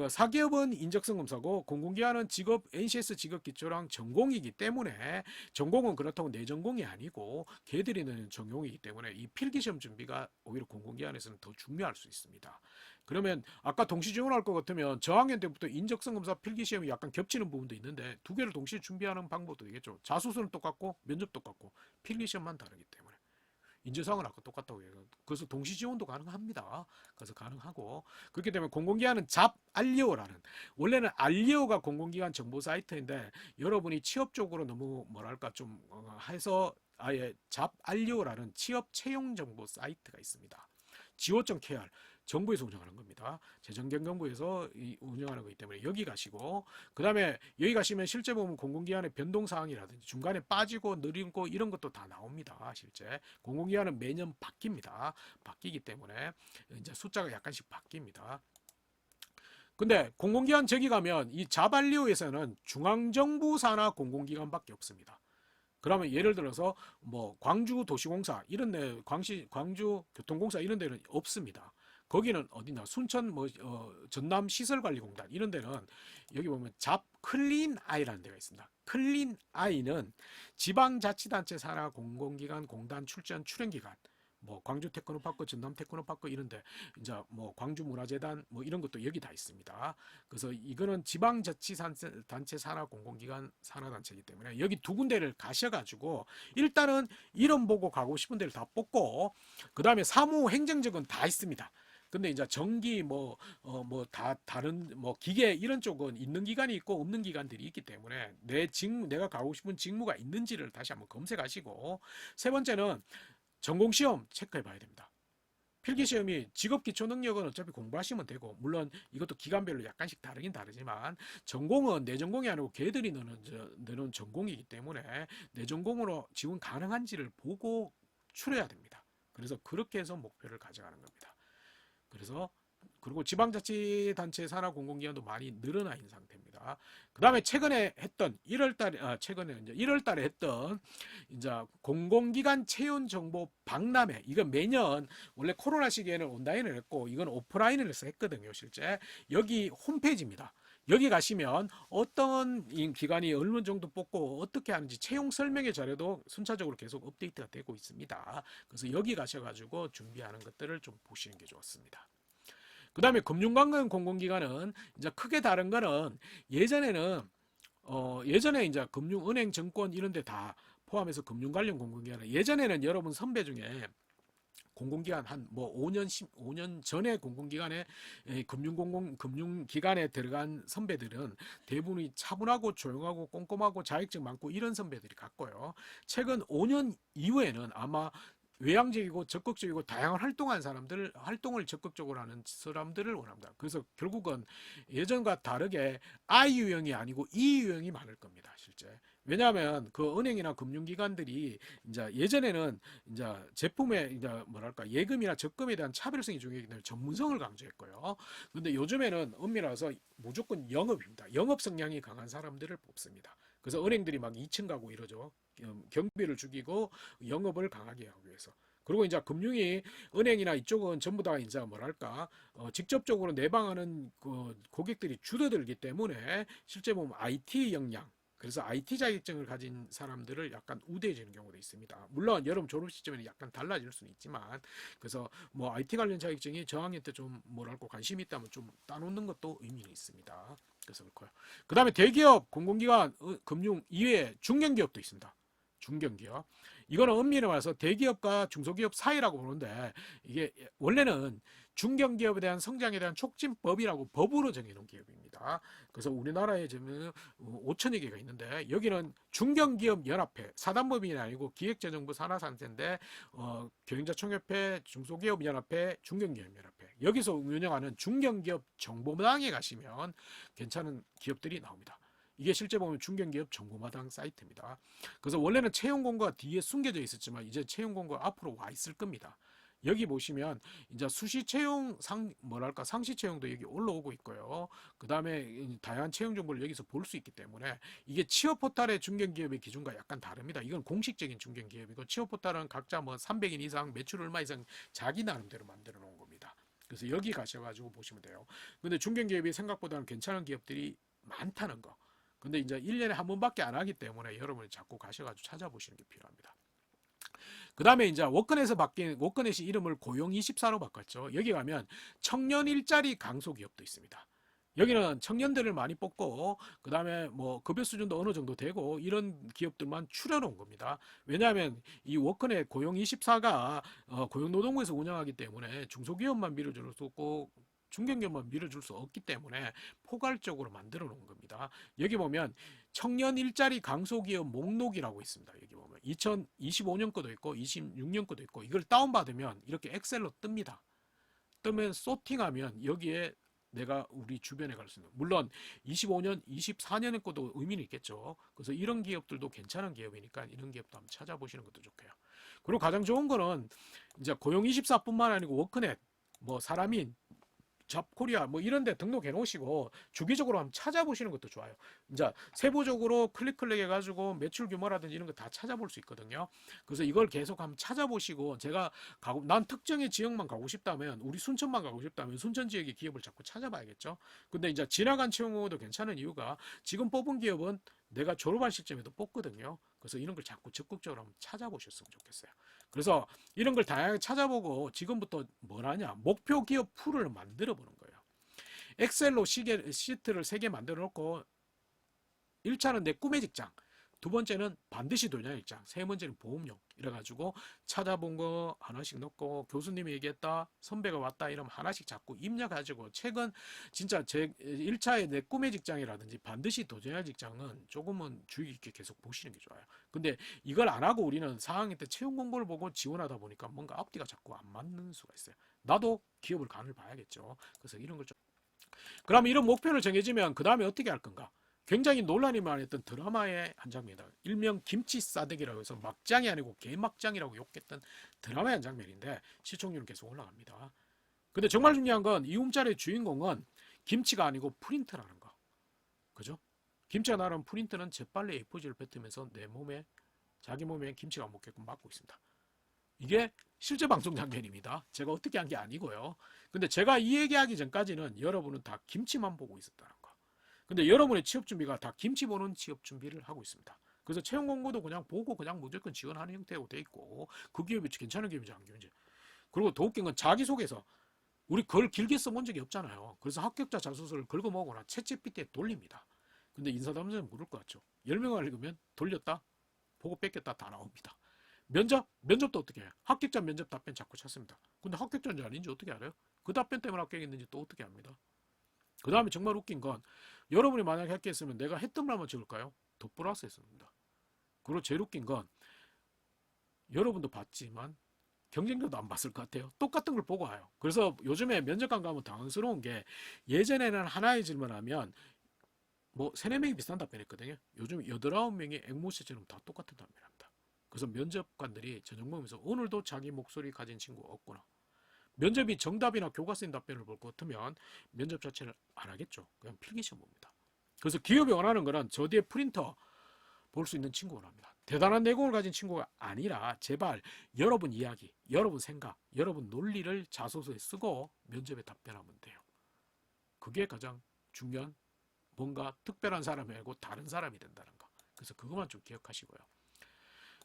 사기업은 인적성 검사고 공공기관은 직업 NCS 직업 기초랑 전공이기 때문에, 전공은 그렇다고 내 전공이 아니고 걔들이 내는 전공이기 때문에 이 필기 시험 준비가 오히려 공공기관에서는 더 중요할 수 있습니다. 그러면 아까 동시 지원할 것 같으면 저학년 때부터 인적성 검사 필기 시험이 약간 겹치는 부분도 있는데 두 개를 동시에 준비하는 방법도 되겠죠. 자소서는 똑같고 면접 똑같고 필기 시험만 다르기 때문에. 인재사항은 아까 똑같다고 해요. 그래서 동시 지원도 가능합니다. 그래서 가능하고, 그렇기 때문에 공공기관은 잡알리오라는, 원래는 알리오가 공공기관 정보 사이트인데 여러분이 취업 쪽으로 너무 뭐랄까 좀 해서 아예 잡알리오라는 취업 채용 정보 사이트가 있습니다. 지호.kr 정부에서 운영하는 겁니다. 재정경정부에서 운영하는 거기 때문에 여기 가시고, 그 다음에 여기 가시면 실제 보면 공공기관의 변동사항이라든지 중간에 빠지고 느리고 이런 것도 다 나옵니다. 실제 공공기관은 매년 바뀝니다. 바뀌기 때문에 이제 숫자가 약간씩 바뀝니다. 근데 공공기관 저기 가면 이 자발리오에서는 중앙정부 산하 공공기관밖에 없습니다. 그러면 예를 들어서 뭐 광주 도시공사 이런 데, 광주 교통공사 이런 데는 없습니다. 거기는 어디나 순천 뭐 전남 시설관리공단 이런 데는 여기 보면 잡 클린 아이라는 데가 있습니다. 클린 아이는 지방자치단체 산하 공공기관 공단 출전기관, 뭐 광주 테크노파크, 전남 테크노파크 이런데 이제 뭐 광주 문화재단 뭐 이런 것도 여기 다 있습니다. 그래서 이거는 지방자치단체 산하 공공기관 산하단체이기 때문에 여기 두 군데를 가셔가지고 일단은 이름 보고 가고 싶은 데를 다 뽑고, 그 다음에 사무 행정직은 다 있습니다. 근데 이제 전기 다 다른 뭐 기계 이런 쪽은 있는 기관이 있고 없는 기관들이 있기 때문에 내가 가고 싶은 직무가 있는지를 다시 한번 검색하시고, 세 번째는 전공시험 체크해 봐야 됩니다. 필기시험이 직업기초능력은 어차피 공부하시면 되고, 물론 이것도 기간별로 약간씩 다르긴 다르지만 전공은 내 전공이 아니고 걔들이 내는 전공이기 때문에 내 전공으로 지원 가능한지를 보고 추려야 됩니다. 그래서 그렇게 해서 목표를 가져가는 겁니다. 그래서 그리고 지방자치단체 산하 공공기관도 많이 늘어나 있는 상태입니다. 그 다음에 최근에 했던 1월달에 했던 이제 공공기관 채용 정보 박람회, 이건 매년 원래 코로나 시기에는 온라인을 했고 이건 오프라인을 해서 했거든요. 실제 여기 홈페이지입니다. 여기 가시면 어떤 기관이 어느 정도 뽑고 어떻게 하는지 채용 설명의 자료도 순차적으로 계속 업데이트가 되고 있습니다. 그래서 여기 가셔가지고 준비하는 것들을 좀 보시는 게 좋습니다. 그 다음에 금융관련 공공기관은 이제 크게 다른 거는 예전에 이제 금융, 은행, 증권 이런 데 다 포함해서 금융 관련 공공기관은, 예전에는 여러분 선배 중에 공공기관 한 뭐 5년 전에 공공기관에 금융기관에 들어간 선배들은 대부분이 차분하고 조용하고 꼼꼼하고 자격증 많고 이런 선배들이 같고요. 최근 5년 이후에는 아마 외향적이고 적극적이고 다양한 활동을 적극적으로 하는 사람들을 원합니다. 그래서 결국은 예전과 다르게 I 유형이 아니고 E 유형이 많을 겁니다. 실제. 왜냐하면 그 은행이나 금융기관들이 이제 예전에는 이제 제품의 이제 뭐랄까 예금이나 적금에 대한 차별성이 중요하기 때문에 전문성을 강조했고요. 근데 요즘에는 엄밀해서 무조건 영업입니다. 영업 성향이 강한 사람들을 뽑습니다. 그래서 은행들이 막 2층 가고 이러죠. 경비를 죽이고 영업을 강하게 하기 위해서. 그리고 이제 금융이, 은행이나 이쪽은 전부 다 이제 뭐랄까 직접적으로 내방하는 그 고객들이 줄어들기 때문에 실제 보면 IT 역량, 그래서 IT 자격증을 가진 사람들을 약간 우대해지는 경우도 있습니다. 물론 여러분 졸업 시점에는 약간 달라질 수는 있지만, 그래서 뭐 IT 관련 자격증이 저학년 때 좀 뭐랄까 관심이 있다면 좀 따놓는 것도 의미는 있습니다. 그래서 그렇고요. 그 다음에 대기업, 공공기관, 금융 이외에 중견기업도 있습니다. 중견기업. 이거는 엄밀히 말해서 대기업과 중소기업 사이라고 보는데 이게 원래는 중견기업에 대한 성장에 대한 촉진법이라고 법으로 정해놓은 기업입니다. 그래서 우리나라에 지금 5천여 개가 있는데 여기는 중견기업 연합회, 사단법인이 아니고 기획재정부 산하상태인데 경영자총협회, 중소기업 연합회, 중견기업 연합회 여기서 운영하는 중견기업 정보마당에 가시면 괜찮은 기업들이 나옵니다. 이게 실제 보면 중견기업 정보마당 사이트입니다. 그래서 원래는 채용 공고가 뒤에 숨겨져 있었지만 이제 채용 공고가 앞으로 와 있을 겁니다. 여기 보시면 이제 수시 채용 상시 채용도 여기 올라오고 있고요. 그 다음에 다양한 채용 정보를 여기서 볼 수 있기 때문에 이게 취업 포탈의 중견기업의 기준과 약간 다릅니다. 이건 공식적인 중견기업이고 취업 포탈은 각자 뭐 300인 이상 매출 얼마 이상 자기 나름대로 만들어 놓은 겁니다. 그래서 여기 가셔가지고 보시면 돼요. 근데 중견기업이 생각보다는 괜찮은 기업들이 많다는 거. 근데 이제 1년에 한 번밖에 안 하기 때문에 여러분이 자꾸 가셔가지고 찾아보시는 게 필요합니다. 그 다음에 이제 워크넷에서 바뀐 워크넷이 이름을 고용24로 바꿨죠. 여기 가면 청년 일자리 강소기업도 있습니다. 여기는 청년들을 많이 뽑고 그 다음에 뭐 급여 수준도 어느 정도 되고 이런 기업들만 추려놓은 겁니다. 왜냐하면 이 워크넷 고용24가 고용노동부에서 운영하기 때문에 중소기업만 밀어줄 수 없고 중견기업만 밀어줄 수 없기 때문에 포괄적으로 만들어 놓은 겁니다. 여기 보면 청년 일자리 강소기업 목록이라고 있습니다. 여기 보면 2025년 거도 있고 26년 거도 있고 이걸 다운받으면 이렇게 엑셀로 뜹니다. 뜨면 소팅하면 여기에 내가 우리 주변에 갈 수 있는 물론 25년, 24년의 것도 의미는 있겠죠. 그래서 이런 기업들도 괜찮은 기업이니까 이런 기업도 한번 찾아보시는 것도 좋고요. 그리고 가장 좋은 거는 이제 고용24뿐만 아니고 워크넷, 뭐 사람인 잡코리아 뭐 이런 데 등록해 놓으시고 주기적으로 한번 찾아보시는 것도 좋아요. 이제 세부적으로 클릭 해가지고 매출 규모라든지 이런 거 다 찾아볼 수 있거든요. 그래서 이걸 계속 한번 찾아보시고 제가 난 특정의 지역만 가고 싶다면 우리 순천만 가고 싶다면 순천 지역의 기업을 자꾸 찾아봐야겠죠. 근데 이제 지나간 채용도 괜찮은 이유가 지금 뽑은 기업은 내가 졸업한 시점에도 뽑거든요. 그래서 이런 걸 자꾸 적극적으로 한번 찾아보셨으면 좋겠어요. 그래서 이런 걸 다양하게 찾아보고 지금부터 뭘 하냐 목표 기업 풀을 만들어 보는 거예요. 엑셀로 시트를 3개 만들어 놓고 1차는 내 꿈의 직장, 두 번째는 반드시 돌려야 직장, 세 번째는 보험용 이래가지고 찾아본 거 하나씩 넣고 교수님이 얘기했다, 선배가 왔다 이러면 하나씩 자꾸 입력가지고 최근 진짜 제 1차의 내 꿈의 직장이라든지 반드시 도전할 직장은 조금은 주의 깊게 계속 보시는 게 좋아요. 근데 이걸 안 하고 우리는 4학년 때 채용 공고를 보고 지원하다 보니까 뭔가 앞뒤가 자꾸 안 맞는 수가 있어요. 나도 기업을 간을 봐야겠죠. 그래서 이런 걸 좀 그럼 이런 목표를 정해지면 그 다음에 어떻게 할 건가? 굉장히 논란이 많았던 드라마의 한 장면이다. 일명 김치 싸대기라고 해서 막장이 아니고 개막장이라고 욕했던 드라마의 한 장면인데 시청률은 계속 올라갑니다. 근데 정말 중요한 건 이 움짤의 주인공은 김치가 아니고 프린트라는 거. 그죠? 김치가 나름 프린트는 재빨리 A4지를 뱉으면서 내 몸에 자기 몸에 김치가 안 먹게끔 막고 있습니다. 이게 실제 방송 장면입니다. 제가 어떻게 한 게 아니고요. 근데 제가 이 얘기하기 전까지는 여러분은 다 김치만 보고 있었다는 거. 근데 여러분의 취업 준비가 다 김치 보는 취업 준비를 하고 있습니다. 그래서 채용 공고도 그냥 보고 그냥 무조건 지원하는 형태로 돼 있고 그 기업이 괜찮은 기업인지 안 기업인지. 그리고 더 웃긴 건 자기소개서. 우리 그걸 길게 써본 적이 없잖아요. 그래서 합격자 자소서를 긁어먹거나 챗GPT에 돌립니다. 근데 인사담당자는 모를 것 같죠. 10명을 읽으면 돌렸다, 보고 뺏겼다 다 나옵니다. 면접도 어떻게 해요? 합격자 면접 답변 자꾸 찾습니다. 근데 합격자인지 아닌지 어떻게 알아요? 그 답변 때문에 합격했는지 또 어떻게 압니다. 그 다음에 정말 웃긴 건 여러분이 만약에 합격했으면 내가 했던 말만 적을까요? 더 플러스 했습니다. 그리고 제일 웃긴 건 여러분도 봤지만 경쟁자도 안 봤을 것 같아요. 똑같은 걸 보고 와요. 그래서 요즘에 면접관 가면 당황스러운 게 예전에는 하나의 질문하면 뭐 3, 4명이 비슷한 답변했거든요. 요즘 8, 9명이 앵무새처럼 다 똑같은 답변합니다. 그래서 면접관들이 저녁 먹으면서 오늘도 자기 목소리 가진 친구 없구나. 면접이 정답이나 교과서인 답변을 볼 것 같으면 면접 자체를 안 하겠죠. 그냥 필기시험 봅니다. 그래서 기업이 원하는 거는 저 뒤에 프린터 볼 수 있는 친구 원합니다. 대단한 내공을 가진 친구가 아니라 제발 여러분 이야기, 여러분 생각, 여러분 논리를 자소서에 쓰고 면접에 답변하면 돼요. 그게 가장 중요한 뭔가 특별한 사람이 아니고 다른 사람이 된다는 거. 그래서 그것만 좀 기억하시고요.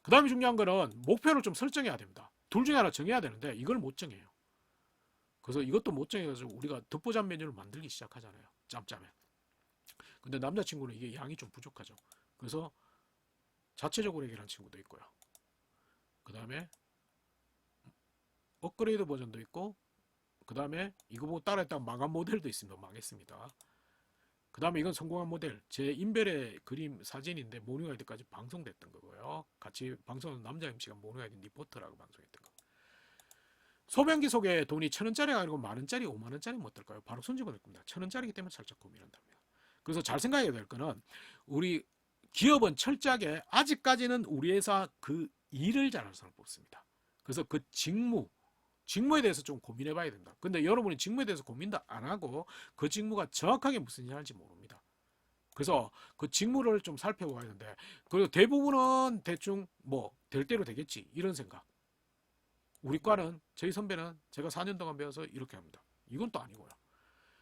그 다음에 중요한 거는 목표를 좀 설정해야 됩니다. 둘 중에 하나 정해야 되는데 이걸 못 정해요. 그래서 이것도 못 정해가지고 우리가 듣보잡 메뉴를 만들기 시작하잖아요. 짬짬에. 근데 남자친구는 이게 양이 좀 부족하죠. 그래서 자체적으로 얘기하는 친구도 있고요. 그 다음에 업그레이드 버전도 있고, 그 다음에 이거 보고 따라했다가 망한 모델도 있습니다. 망했습니다. 그 다음에 이건 성공한 모델. 제 인별의 그림 사진인데 모닝가이드까지 방송됐던 거고요. 같이 방송은 남자 MC가 모닝가이드 리포터라고 방송했던 거. 소변기 속에 돈이 1,000원짜리가 아니고 만원짜리, 5만원짜리면 어떨까요? 바로 손집어낼 겁니다. 1,000원짜리이기 때문에 살짝 고민한답니다. 그래서 잘 생각해야 될 거는, 우리 기업은 철저하게 아직까지는 우리 회사 그 일을 잘하는 사람을 뽑습니다. 그래서 그 직무에 대해서 좀 고민해 봐야 된다. 근데 여러분이 직무에 대해서 고민도 안 하고 그 직무가 정확하게 무슨 일 하는지 모릅니다. 그래서 그 직무를 좀 살펴봐야 되는데, 그리고 대부분은 대충 뭐 될 대로 되겠지 이런 생각. 우리 과는, 저희 선배는 제가 4년 동안 배워서 이렇게 합니다. 이건 또 아니고요.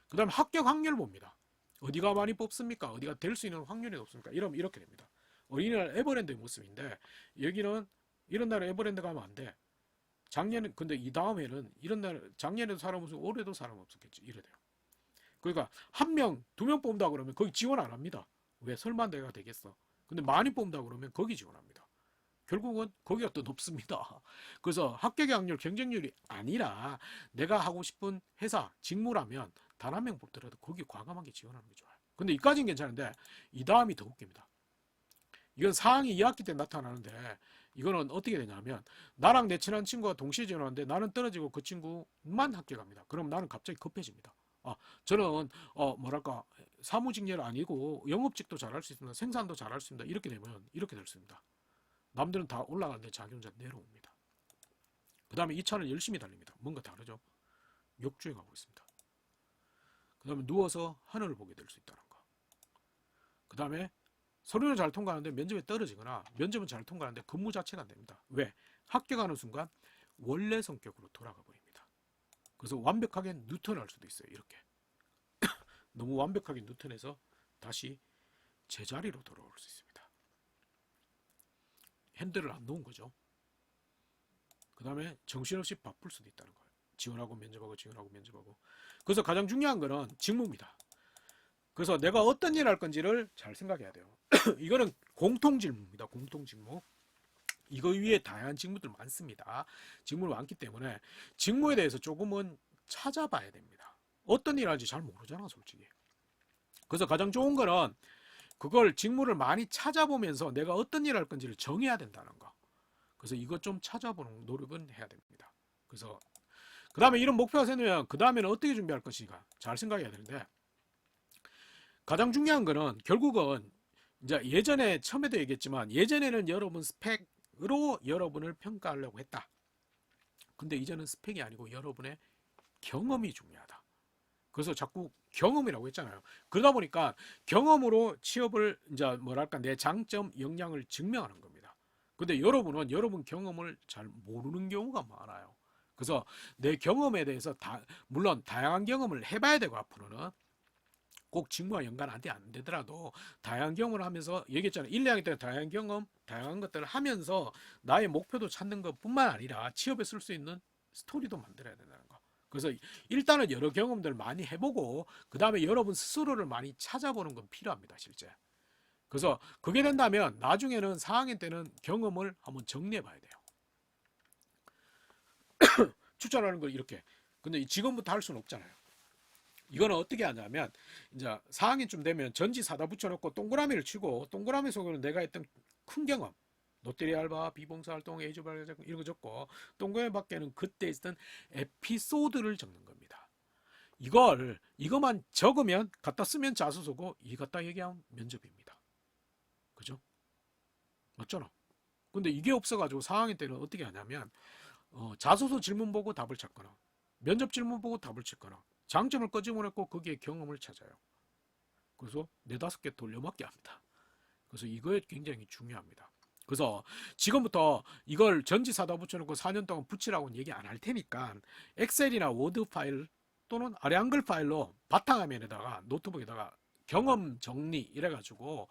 그 다음에 합격 확률 봅니다. 어디가 많이 뽑습니까? 어디가 될 수 있는 확률이 높습니까? 이러면 이렇게 됩니다. 어린이날 에버랜드의 모습인데, 여기는 이런 날에 에버랜드 가면 안 돼. 작년에, 근데 이 다음에는 이런 날, 작년에도 사람 없었고 올해도 사람 없었겠지. 이래 돼요. 그러니까 한 명, 두 명 뽑는다 그러면 거기 지원 안 합니다. 왜? 설마 내가 되겠어. 근데 많이 뽑는다 그러면 거기 지원합니다. 결국은 거기가 더 높습니다. 그래서 합격의 확률, 경쟁률이 아니라 내가 하고 싶은 회사, 직무라면 단 한 명 뽑더라도 거기 과감하게 지원하는 게 좋아요. 근데 이까지는 괜찮은데 이 다음이 더 웃깁니다. 이건 4학기 2학기 때 나타나는데, 이거는 어떻게 되냐면, 나랑 내 친한 친구가 동시에 지원하는데 나는 떨어지고 그 친구만 합격합니다. 그럼 나는 갑자기 급해집니다. 저는 뭐랄까, 사무직렬 아니고 영업직도 잘할 수 있습니다. 생산도 잘할 수 있습니다. 이렇게 되면 이렇게 될 수 있습니다. 남들은 다 올라가는데 자기 혼자 내려옵니다. 그 다음에 이 차는 열심히 달립니다. 뭔가 다르죠? 역주행하고 있습니다. 그 다음에 누워서 하늘을 보게 될 수 있다는 거. 그 다음에 서류는 잘 통과하는데 면접에 떨어지거나, 면접은 잘 통과하는데 근무 자체가 안 됩니다. 왜? 합격하는 순간 원래 성격으로 돌아가 버립니다. 그래서 완벽하게 뉴턴할 수도 있어요. 이렇게 너무 완벽하게 뉴턴해서 다시 제자리로 돌아올 수 있습니다. 핸들을 안 놓은 거죠. 그 다음에 정신없이 바쁠 수도 있다는 거예요. 지원하고 면접하고 지원하고 면접하고. 그래서 가장 중요한 거는 직무입니다. 그래서 내가 어떤 일 할 건지를 잘 생각해야 돼요. 이거는 공통직무입니다. 공통직무. 이거 위에 다양한 직무들 많습니다. 직무가 많기 때문에 직무에 대해서 조금은 찾아봐야 됩니다. 어떤 일 하는지 잘 모르잖아, 솔직히. 그래서 가장 좋은 거는 그걸 직무를 많이 찾아보면서 내가 어떤 일 할 건지를 정해야 된다는 거. 그래서 이거 좀 찾아보는 노력은 해야 됩니다. 그래서 그 다음에 이런 목표가 생기면 그 다음에는 어떻게 준비할 것인가 잘 생각해야 되는데, 가장 중요한 거는 결국은 이제 예전에 처음에도 얘기했지만, 예전에는 여러분 스펙으로 여러분을 평가하려고 했다. 근데 이제는 스펙이 아니고 여러분의 경험이 중요하다. 그래서 자꾸 경험이라고 했잖아요. 그러다 보니까 경험으로 취업을, 이제 뭐랄까, 내 장점, 역량을 증명하는 겁니다. 근데 여러분은 여러분 경험을 잘 모르는 경우가 많아요. 그래서 내 경험에 대해서 물론 다양한 경험을 해봐야 되고, 앞으로는 꼭 직무와 연관 안 되더라도 다양한 경험을 하면서, 얘기했잖아요. 1, 2학기 때 다양한 경험, 다양한 것들을 하면서 나의 목표도 찾는 것뿐만 아니라 취업에 쓸 수 있는 스토리도 만들어야 된다는 거. 그래서 일단은 여러 경험들을 많이 해보고 그 다음에 여러분 스스로를 많이 찾아보는 건 필요합니다, 실제. 그래서 그게 된다면 나중에는 4학년 때는 경험을 한번 정리해 봐야 돼요. 추천하는 걸 이렇게. 근데 지금부터 할 수는 없잖아요. 이거는 어떻게 하냐면, 이제 4학년쯤 되면 전지 사다 붙여놓고 동그라미를 치고, 동그라미 속에는 내가 했던 큰 경험, 롯데리아 알바, 비봉사활동, 에이즈발 이런 거 적고, 동그라미 밖에는 그때 있었던 에피소드를 적는 겁니다. 이거만 적으면 갖다 쓰면 자소서고, 이 갖다 얘기하면 면접입니다. 그죠? 맞잖아. 근데 이게 없어가지고 4학년 때는 어떻게 하냐면, 자소서 질문 보고 답을 찾거나, 면접 질문 보고 답을 찾거나, 장점을 끄집어냈고 거기에 경험을 찾아요. 그래서 4-5개 돌려막기 합니다. 그래서 이거에 굉장히 중요합니다. 그래서 지금부터 이걸 전지 사다 붙여놓고 4년 동안 붙이라고는 얘기 안 할 테니까, 엑셀이나 워드 파일 또는 아래 한글 파일로 바탕화면에다가 노트북에다가 경험 정리 이래가지고,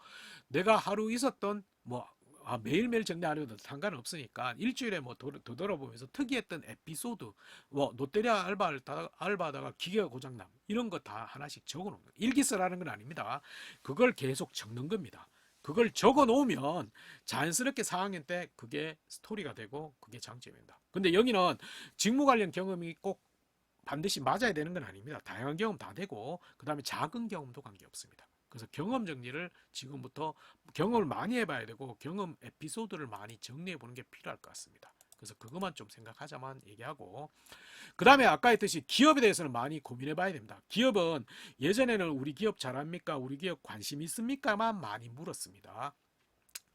내가 하루 있었던 매일매일 정리 안 해도 상관없으니까 일주일에 되돌아보면서 특이했던 에피소드, 롯데리아 알바하다가 기계가 고장남, 이런 거 다 하나씩 적어놓는 거예요. 일기 쓰라는 건 아닙니다. 그걸 계속 적는 겁니다. 그걸 적어 놓으면 자연스럽게 4학년 때 그게 스토리가 되고 그게 장점입니다. 근데 여기는 직무 관련 경험이 꼭 반드시 맞아야 되는 건 아닙니다. 다양한 경험 다 되고 그 다음에 작은 경험도 관계없습니다. 그래서 경험 정리를 지금부터 경험을 많이 해봐야 되고 경험 에피소드를 많이 정리해 보는 게 필요할 것 같습니다. 그래서 그것만 좀 생각하자만 얘기하고 그 다음에 아까 했듯이 기업에 대해서는 많이 고민해 봐야 됩니다. 기업은 예전에는 우리 기업 잘합니까? 우리 기업 관심 있습니까?만 많이 물었습니다.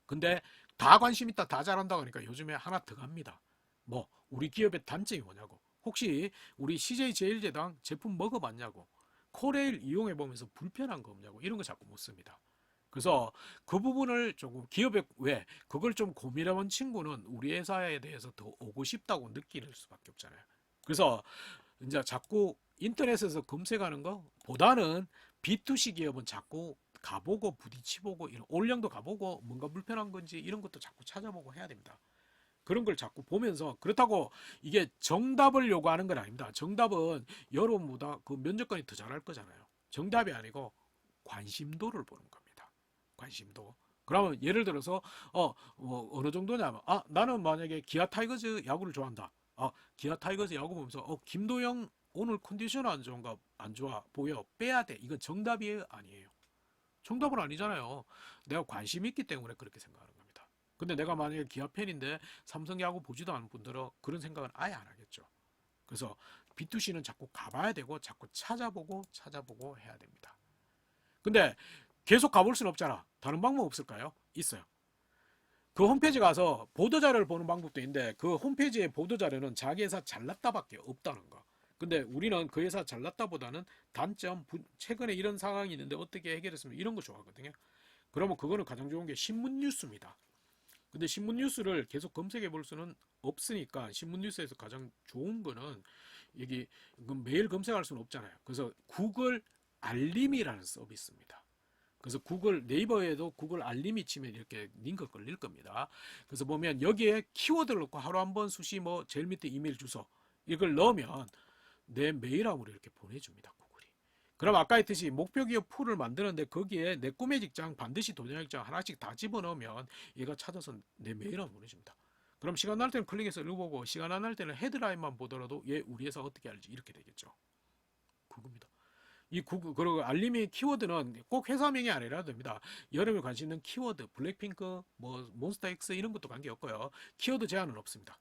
근데 다 관심 있다, 다 잘한다고 하니까 요즘에 하나 더 갑니다. 뭐 우리 기업의 단점이 뭐냐고. 혹시 우리 CJ제일제당 제품 먹어봤냐고. 코레일 이용해보면서 불편한 거 없냐고. 이런 거 자꾸 묻습니다. 그래서 그 부분을 조금 기업에 왜 그걸 좀 고민해본 친구는 우리 회사에 대해서 더 오고 싶다고 느낄 수밖에 없잖아요. 그래서 이제 자꾸 인터넷에서 검색하는 거보다는 B2C 기업은 자꾸 가보고 부딪혀보고 이런 올영도 가보고 뭔가 불편한 건지 이런 것도 자꾸 찾아보고 해야 됩니다. 그런 걸 자꾸 보면서 그렇다고 이게 정답을 요구하는 건 아닙니다. 정답은 여러분보다 그 면접관이 더 잘할 거잖아요. 정답이 아니고 관심도를 보는 겁니다. 관심도. 그러면 예를 들어서 어느 정도냐면 나는 만약에 기아 타이거즈 야구를 좋아한다. 기아 타이거즈 야구 보면서 김도영 오늘 컨디션 안 좋은가 안 좋아 보여 빼야 돼. 이건 정답이에요 아니에요? 정답은 아니잖아요. 내가 관심이 있기 때문에 그렇게 생각하는 겁니다. 근데 내가 만약에 기아 팬인데 삼성 야구 보지도 않은 분들은 그런 생각은 아예 안 하겠죠. 그래서 B2C는 자꾸 가봐야 되고 자꾸 찾아보고 해야 됩니다. 근데 계속 가볼 수는 없잖아. 다른 방법 없을까요? 있어요. 그 홈페이지 가서 보도자료를 보는 방법도 있는데 그 홈페이지의 보도자료는 자기 회사 잘났다밖에 없다는 거. 근데 우리는 그 회사 잘났다보다는 단점, 최근에 이런 상황이 있는데 어떻게 해결했으면 이런 거 좋아하거든요. 그러면 그거는 가장 좋은 게 신문 뉴스입니다. 근데 신문 뉴스를 계속 검색해 볼 수는 없으니까 신문 뉴스에서 가장 좋은 거는 여기 매일 검색할 수는 없잖아요. 그래서 구글 알림이라는 서비스입니다. 그래서 구글 네이버에도 구글 알림이 치면 이렇게 링크 걸릴 겁니다. 그래서 보면 여기에 키워드를 넣고 하루 한 번 수시 뭐 제일 밑에 이메일 주소 이걸 넣으면 내 메일함으로 이렇게 보내줍니다. 구글이. 그럼 아까 했듯이 목표 기업 풀을 만드는데 거기에 내 꿈의 직장 반드시 도전의 직장 하나씩 다 집어넣으면 얘가 찾아서 내 메일함 보내줍니다. 그럼 시간 날 때는 클릭해서 읽어보고 시간 안 날 때는 헤드라인만 보더라도 얘 우리 회사 어떻게 알지 이렇게 되겠죠. 그겁니다. 이 구글 그리고 알림이 키워드는 꼭 회사명이 아니라 됩니다. 여러분이 관심 있는 키워드, 블랙핑크, 뭐 몬스타엑스 이런 것도 관계없고요. 키워드 제한은 없습니다.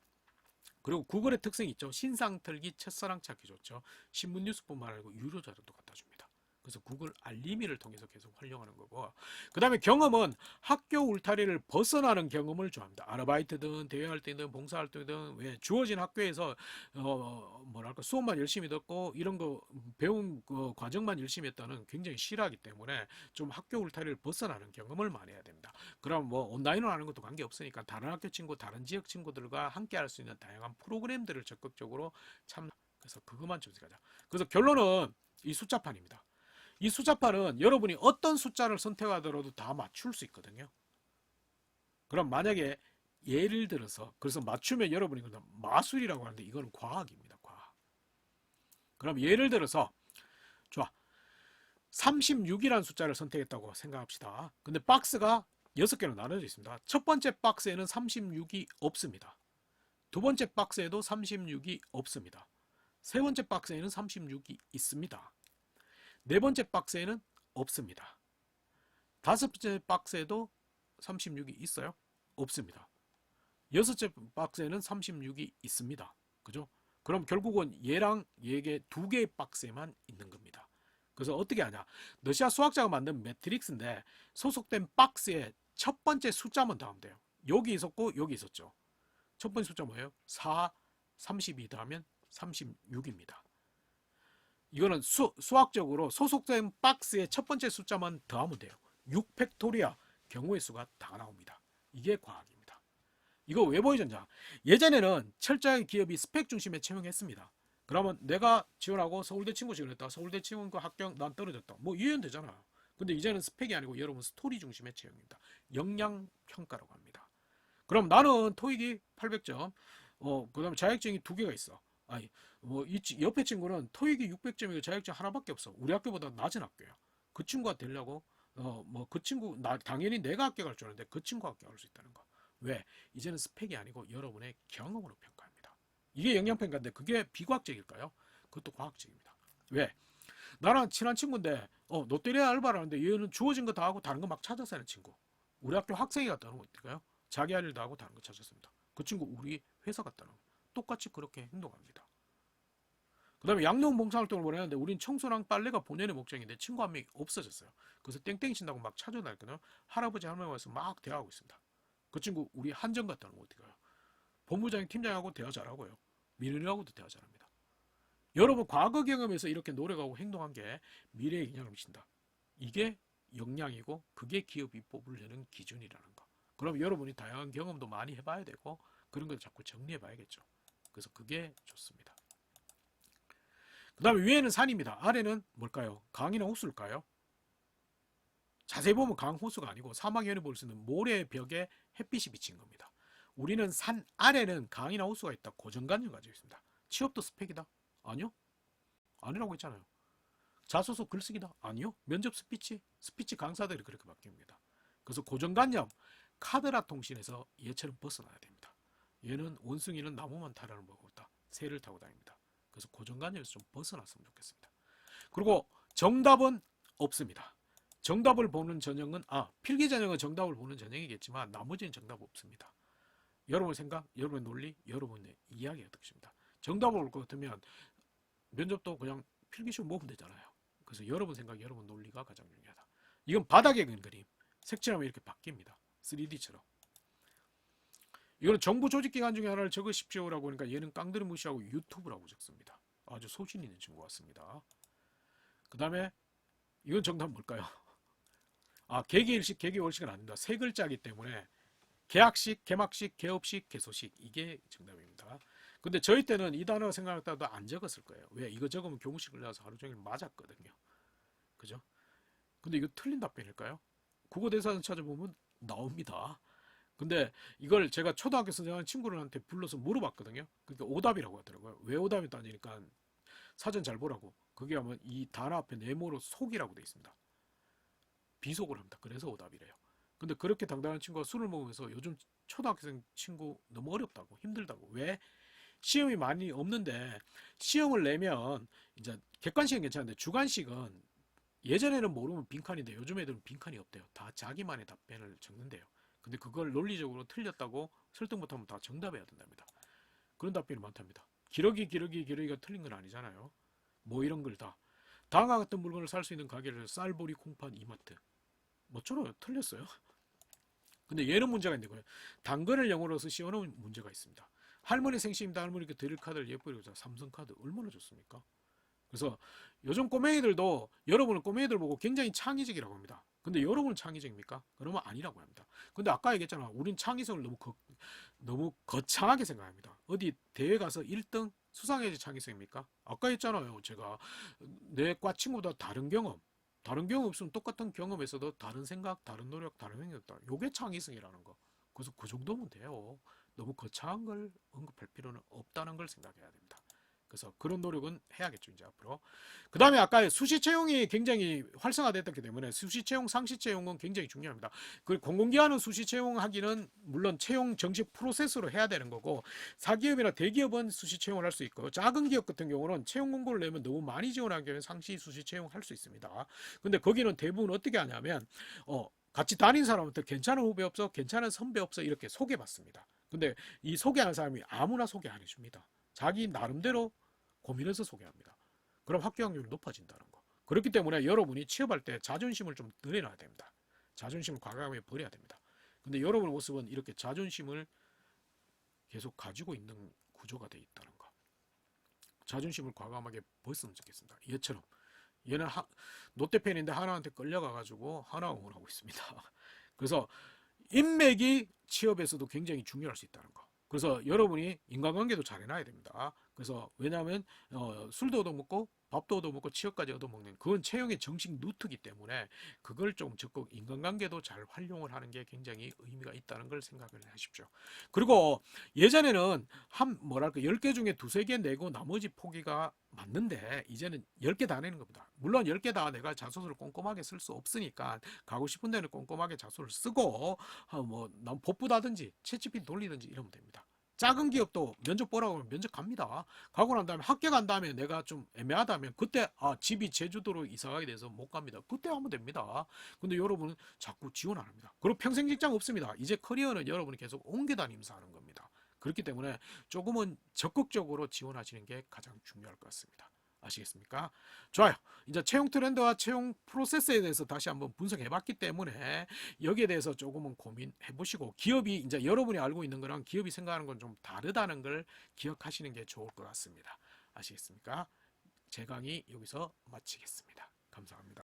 그리고 구글의 특성이 있죠. 신상 털기, 첫사랑 찾기 좋죠. 신문 뉴스뿐만 아니고 유료 자료도 갖다 줍니다. 그래서 구글 알림이를 통해서 계속 활용하는 거고 그 다음에 경험은 학교 울타리를 벗어나는 경험을 좋아합니다. 아르바이트든 대외활동이든 봉사활동이든 왜 주어진 학교에서 뭐랄까 수업만 열심히 듣고 이런 거 배운 그 과정만 열심히 했다는 굉장히 싫어하기 때문에 좀 학교 울타리를 벗어나는 경험을 많이 해야 됩니다. 그럼 뭐 온라인으로 하는 것도 관계없으니까 다른 학교 친구 다른 지역 친구들과 함께 할 수 있는 다양한 프로그램들을 적극적으로 참 그래서 그것만 좀 생각하자. 그래서 결론은 이 숫자판입니다. 이 숫자판은 여러분이 어떤 숫자를 선택하더라도 다 맞출 수 있거든요. 그럼 만약에 예를 들어서 그래서 맞추면 여러분이 마술이라고 하는데 이거는 과학입니다. 과학. 그럼 예를 들어서 좋아. 36이라는 숫자를 선택했다고 생각합시다. 근데 박스가 6개로 나눠져 있습니다. 첫 번째 박스에는 36이 없습니다. 두 번째 박스에도 36이 없습니다. 세 번째 박스에는 36이 있습니다. 네 번째 박스에는 없습니다. 다섯 번째 박스에도 36이 있어요? 없습니다. 여섯째 박스에는 36이 있습니다. 그죠? 그럼 결국은 얘랑 얘게 두 개의 박스에만 있는 겁니다. 그래서 어떻게 하냐? 러시아 수학자가 만든 매트릭스인데 소속된 박스에 첫 번째 숫자만 더하면 돼요. 여기 있었고 여기 있었죠. 첫 번째 숫자 뭐예요? 4, 32 더하면 36입니다. 이거는 수학적으로 소속된 박스의 첫 번째 숫자만 더하면 돼요. 6팩토리아 경우의 수가 다 나옵니다. 이게 과학입니다. 이거 왜 보여줬냐? 예전에는 철저하게 기업이 스펙 중심에 채용했습니다. 그러면 내가 지원하고 서울대 친구 지원했다. 서울대 친구 그 합격 난 떨어졌다. 뭐 이해는 되잖아. 근데 이제는 스펙이 아니고 여러분 스토리 중심의 채용입니다. 역량 평가라고 합니다. 그럼 나는 토익이 800점, 그다음에 자격증이 두 개가 있어. 아니, 뭐, 옆에 친구는 토익이 600점이고 자격증 하나밖에 없어. 우리 학교보다 낮은 학교야. 그 친구가 되려고 뭐 그 친구 당연히 내가 합격할 줄 알았는데 그 친구가 합격할 수 있다는 거. 왜? 이제는 스펙이 아니고 여러분의 경험으로 평가합니다. 이게 영양평가인데 그게 비과학적일까요? 그것도 과학적입니다. 왜? 나랑 친한 친구인데 롯데리아 알바를 하는데 얘는 주어진 거 다 하고 다른 거 막 찾아서 하는 친구. 우리 학교 학생이 갔다는 거 어떨까요? 자기 할 일도 하고 다른 거 찾았습니다. 그 친구 우리 회사 갔다는 거. 똑같이 그렇게 행동합니다. 그 다음에 양로원 봉사활동을 보내는데 우린 청소랑 빨래가 본연의 목적인데 친구 한 명이 없어졌어요. 그래서 땡땡이 친다고 막 찾아다녔거든요. 할아버지 할머니 와서 막 대화하고 있습니다. 그 친구 우리 한정 갔다는 거 어떻게 가요? 본부장님 팀장하고 대화 잘하고요. 민원인하고도 대화 잘합니다. 여러분 과거 경험에서 이렇게 노력하고 행동한 게 미래에 영향을 미친다. 이게 역량이고 그게 기업이 뽑으려는 기준이라는 거. 그럼 여러분이 다양한 경험도 많이 해봐야 되고 그런 걸 자꾸 정리해봐야겠죠. 그래서 그게 좋습니다. 그 다음에 위에는 산입니다. 아래는 뭘까요? 강이나 호수일까요? 자세히 보면 강, 호수가 아니고 사막연이 볼 수 있는 모래벽에 햇빛이 비친 겁니다. 우리는 산 아래는 강이나 호수가 있다. 고정관념 가지고 있습니다. 취업도 스펙이다? 아니요. 아니라고 했잖아요. 자소서 글쓰기다? 아니요. 면접 스피치 강사들이 그렇게 바뀝니다. 그래서 고정관념, 카드라 통신에서 얘처럼 벗어나야 됩니다. 얘는 원숭이는 나무만 타라를 먹었다. 새를 타고 다닙니다. 그래서 고정관념에서 좀 벗어났으면 좋겠습니다. 그리고 정답은 없습니다. 정답을 보는 전형은 필기 전형은 정답을 보는 전형이겠지만 나머지는 정답 없습니다. 여러분의 생각, 여러분의 논리, 여러분의 이야기가 득십니다. 정답을 올 것 같으면 면접도 그냥 필기시험 모으면 되잖아요. 그래서 여러분 생각, 여러분 논리가 가장 중요하다. 이건 바닥에 그린 그림. 색칠하면 이렇게 바뀝니다. 3D처럼. 이거는 정부 조직기관 중에 하나를 적으십시오라고 하니까 얘는 깡들이 무시하고 유튜브라고 적습니다. 아주 소신 있는 친구 같습니다. 그 다음에 이건 정답 뭘까요? 개개일식, 개개월식은 아닙니다. 세 글자이기 때문에 개학식, 개막식, 개업식, 개소식 이게 정답입니다. 근데 저희 때는 이 단어 생각했다도 안 적었을 거예요. 왜? 이거 적으면 교무실을 나와서 하루 종일 맞았거든요. 그죠? 근데 이거 틀린 답변일까요? 국어대사전 찾아보면 나옵니다. 근데 이걸 제가 초등학교 선생님한 친구들한테 불러서 물어봤거든요. 그러니까 오답이라고 하더라고요. 왜 오답이 따지니까 사전 잘 보라고. 그게 하면 이 단어 앞에 네모로 속이라고 돼 있습니다. 비속을 합니다. 그래서 오답이래요. 근데 그렇게 당당한 친구가 술을 먹으면서 요즘 초등학생 친구 너무 어렵다고 힘들다고. 왜? 시험이 많이 없는데 시험을 내면 이제 객관식은 괜찮은데 주관식은 예전에는 모르면 빈칸인데 요즘 애들은 빈칸이 없대요. 다 자기만의 답변을 적는데요. 근데 그걸 논리적으로 틀렸다고 설득 못하면 다 정답해야 된답니다. 그런 답변이 많답니다. 기러기가 틀린 건 아니잖아요. 뭐 이런 걸 다. 다음과 같은 물건을 살 수 있는 가게를 쌀보리, 콩팥, 이마트. 뭐처럼 틀렸어요. 근데 얘는 문제가 있는 거예요. 당근을 영어로 쓰시오는 문제가 있습니다. 할머니 생신입니다. 할머니께 드릴 카드를 예쁘게 줘. 삼성카드 얼마나 좋습니까? 그래서 요즘 꼬맹이들도 여러분은 꼬맹이들 보고 굉장히 창의적이라고 합니다. 근데 여러분은 창의적입니까? 그러면 아니라고 합니다. 근데 아까 얘기했잖아. 우린 창의성을 너무 거창하게 생각합니다. 어디 대회 가서 1등 수상해야지 창의성입니까? 아까 했잖아요. 제가 내 과 친구보다 다른 경험 없으면 똑같은 경험에서도 다른 생각, 다른 노력, 다른 행위였다. 요게 창의성이라는 거. 그래서 그 정도면 돼요. 너무 거창한 걸 언급할 필요는 없다는 걸 생각해야 됩니다. 그래서 그런 노력은 해야겠죠, 이제 앞으로. 그 다음에 아까 수시 채용이 굉장히 활성화됐기 때문에 수시 채용, 상시 채용은 굉장히 중요합니다. 그 공공기관은 수시 채용하기는 물론 채용 정식 프로세스로 해야 되는 거고, 사기업이나 대기업은 수시 채용을 할 수 있고, 작은 기업 같은 경우는 채용 공고를 내면 너무 많이 지원하기 때문에 상시 수시 채용할 수 있습니다. 근데 거기는 대부분 어떻게 하냐면, 같이 다닌 사람한테 괜찮은 후배 없어, 괜찮은 선배 없어 이렇게 소개받습니다. 근데 이 소개하는 사람이 아무나 소개 안 해줍니다. 자기 나름대로 고민해서 소개합니다. 그럼 합격 확률이 높아진다는 거. 그렇기 때문에 여러분이 취업할 때 자존심을 좀 늘려놔야 됩니다. 자존심을 과감하게 버려야 됩니다. 근데 여러분의 모습은 이렇게 자존심을 계속 가지고 있는 구조가 되어 있다는 거. 자존심을 과감하게 벗으면 좋겠습니다. 얘처럼. 얘는 롯데 팬인데 하나한테 끌려가가지고 하나 응원하고 있습니다. 그래서 인맥이 취업에서도 굉장히 중요할 수 있다는 거. 그래서 여러분이 인간관계도 잘 해놔야 됩니다. 그래서 왜냐하면 술도 얻어먹고 밥도 얻어먹고 취업까지 얻어먹는 그건 채용의 정식 루트이기 때문에 그걸 좀 적극 인간관계도 잘 활용을 하는 게 굉장히 의미가 있다는 걸 생각을 하십시오. 그리고 예전에는 한 뭐랄까 10개 중에 두세 개 내고 나머지 포기가 맞는데 이제는 10개 다 내는 겁니다. 물론 10개 다 내가 자소서를 꼼꼼하게 쓸 수 없으니까 가고 싶은 데는 꼼꼼하게 자소서를 쓰고 뭐난 복부다든지 채찍핀 돌리든지 이러면 됩니다. 작은 기업도 면접 보라고 하면 면접 갑니다. 가고 난 다음에 합격한 다음에 내가 좀 애매하다면 그때 집이 제주도로 이사 가게 돼서 못 갑니다. 그때 하면 됩니다. 근데 여러분은 자꾸 지원 안 합니다. 그리고 평생 직장 없습니다. 이제 커리어는 여러분이 계속 옮겨 다니면서 하는 겁니다. 그렇기 때문에 조금은 적극적으로 지원하시는 게 가장 중요할 것 같습니다. 아시겠습니까? 좋아요. 이제 채용 트렌드와 채용 프로세스에 대해서 다시 한번 분석해 봤기 때문에 여기에 대해서 조금은 고민해 보시고 기업이 이제 여러분이 알고 있는 거랑 기업이 생각하는 건 좀 다르다는 걸 기억하시는 게 좋을 것 같습니다. 아시겠습니까? 제 강의 여기서 마치겠습니다. 감사합니다.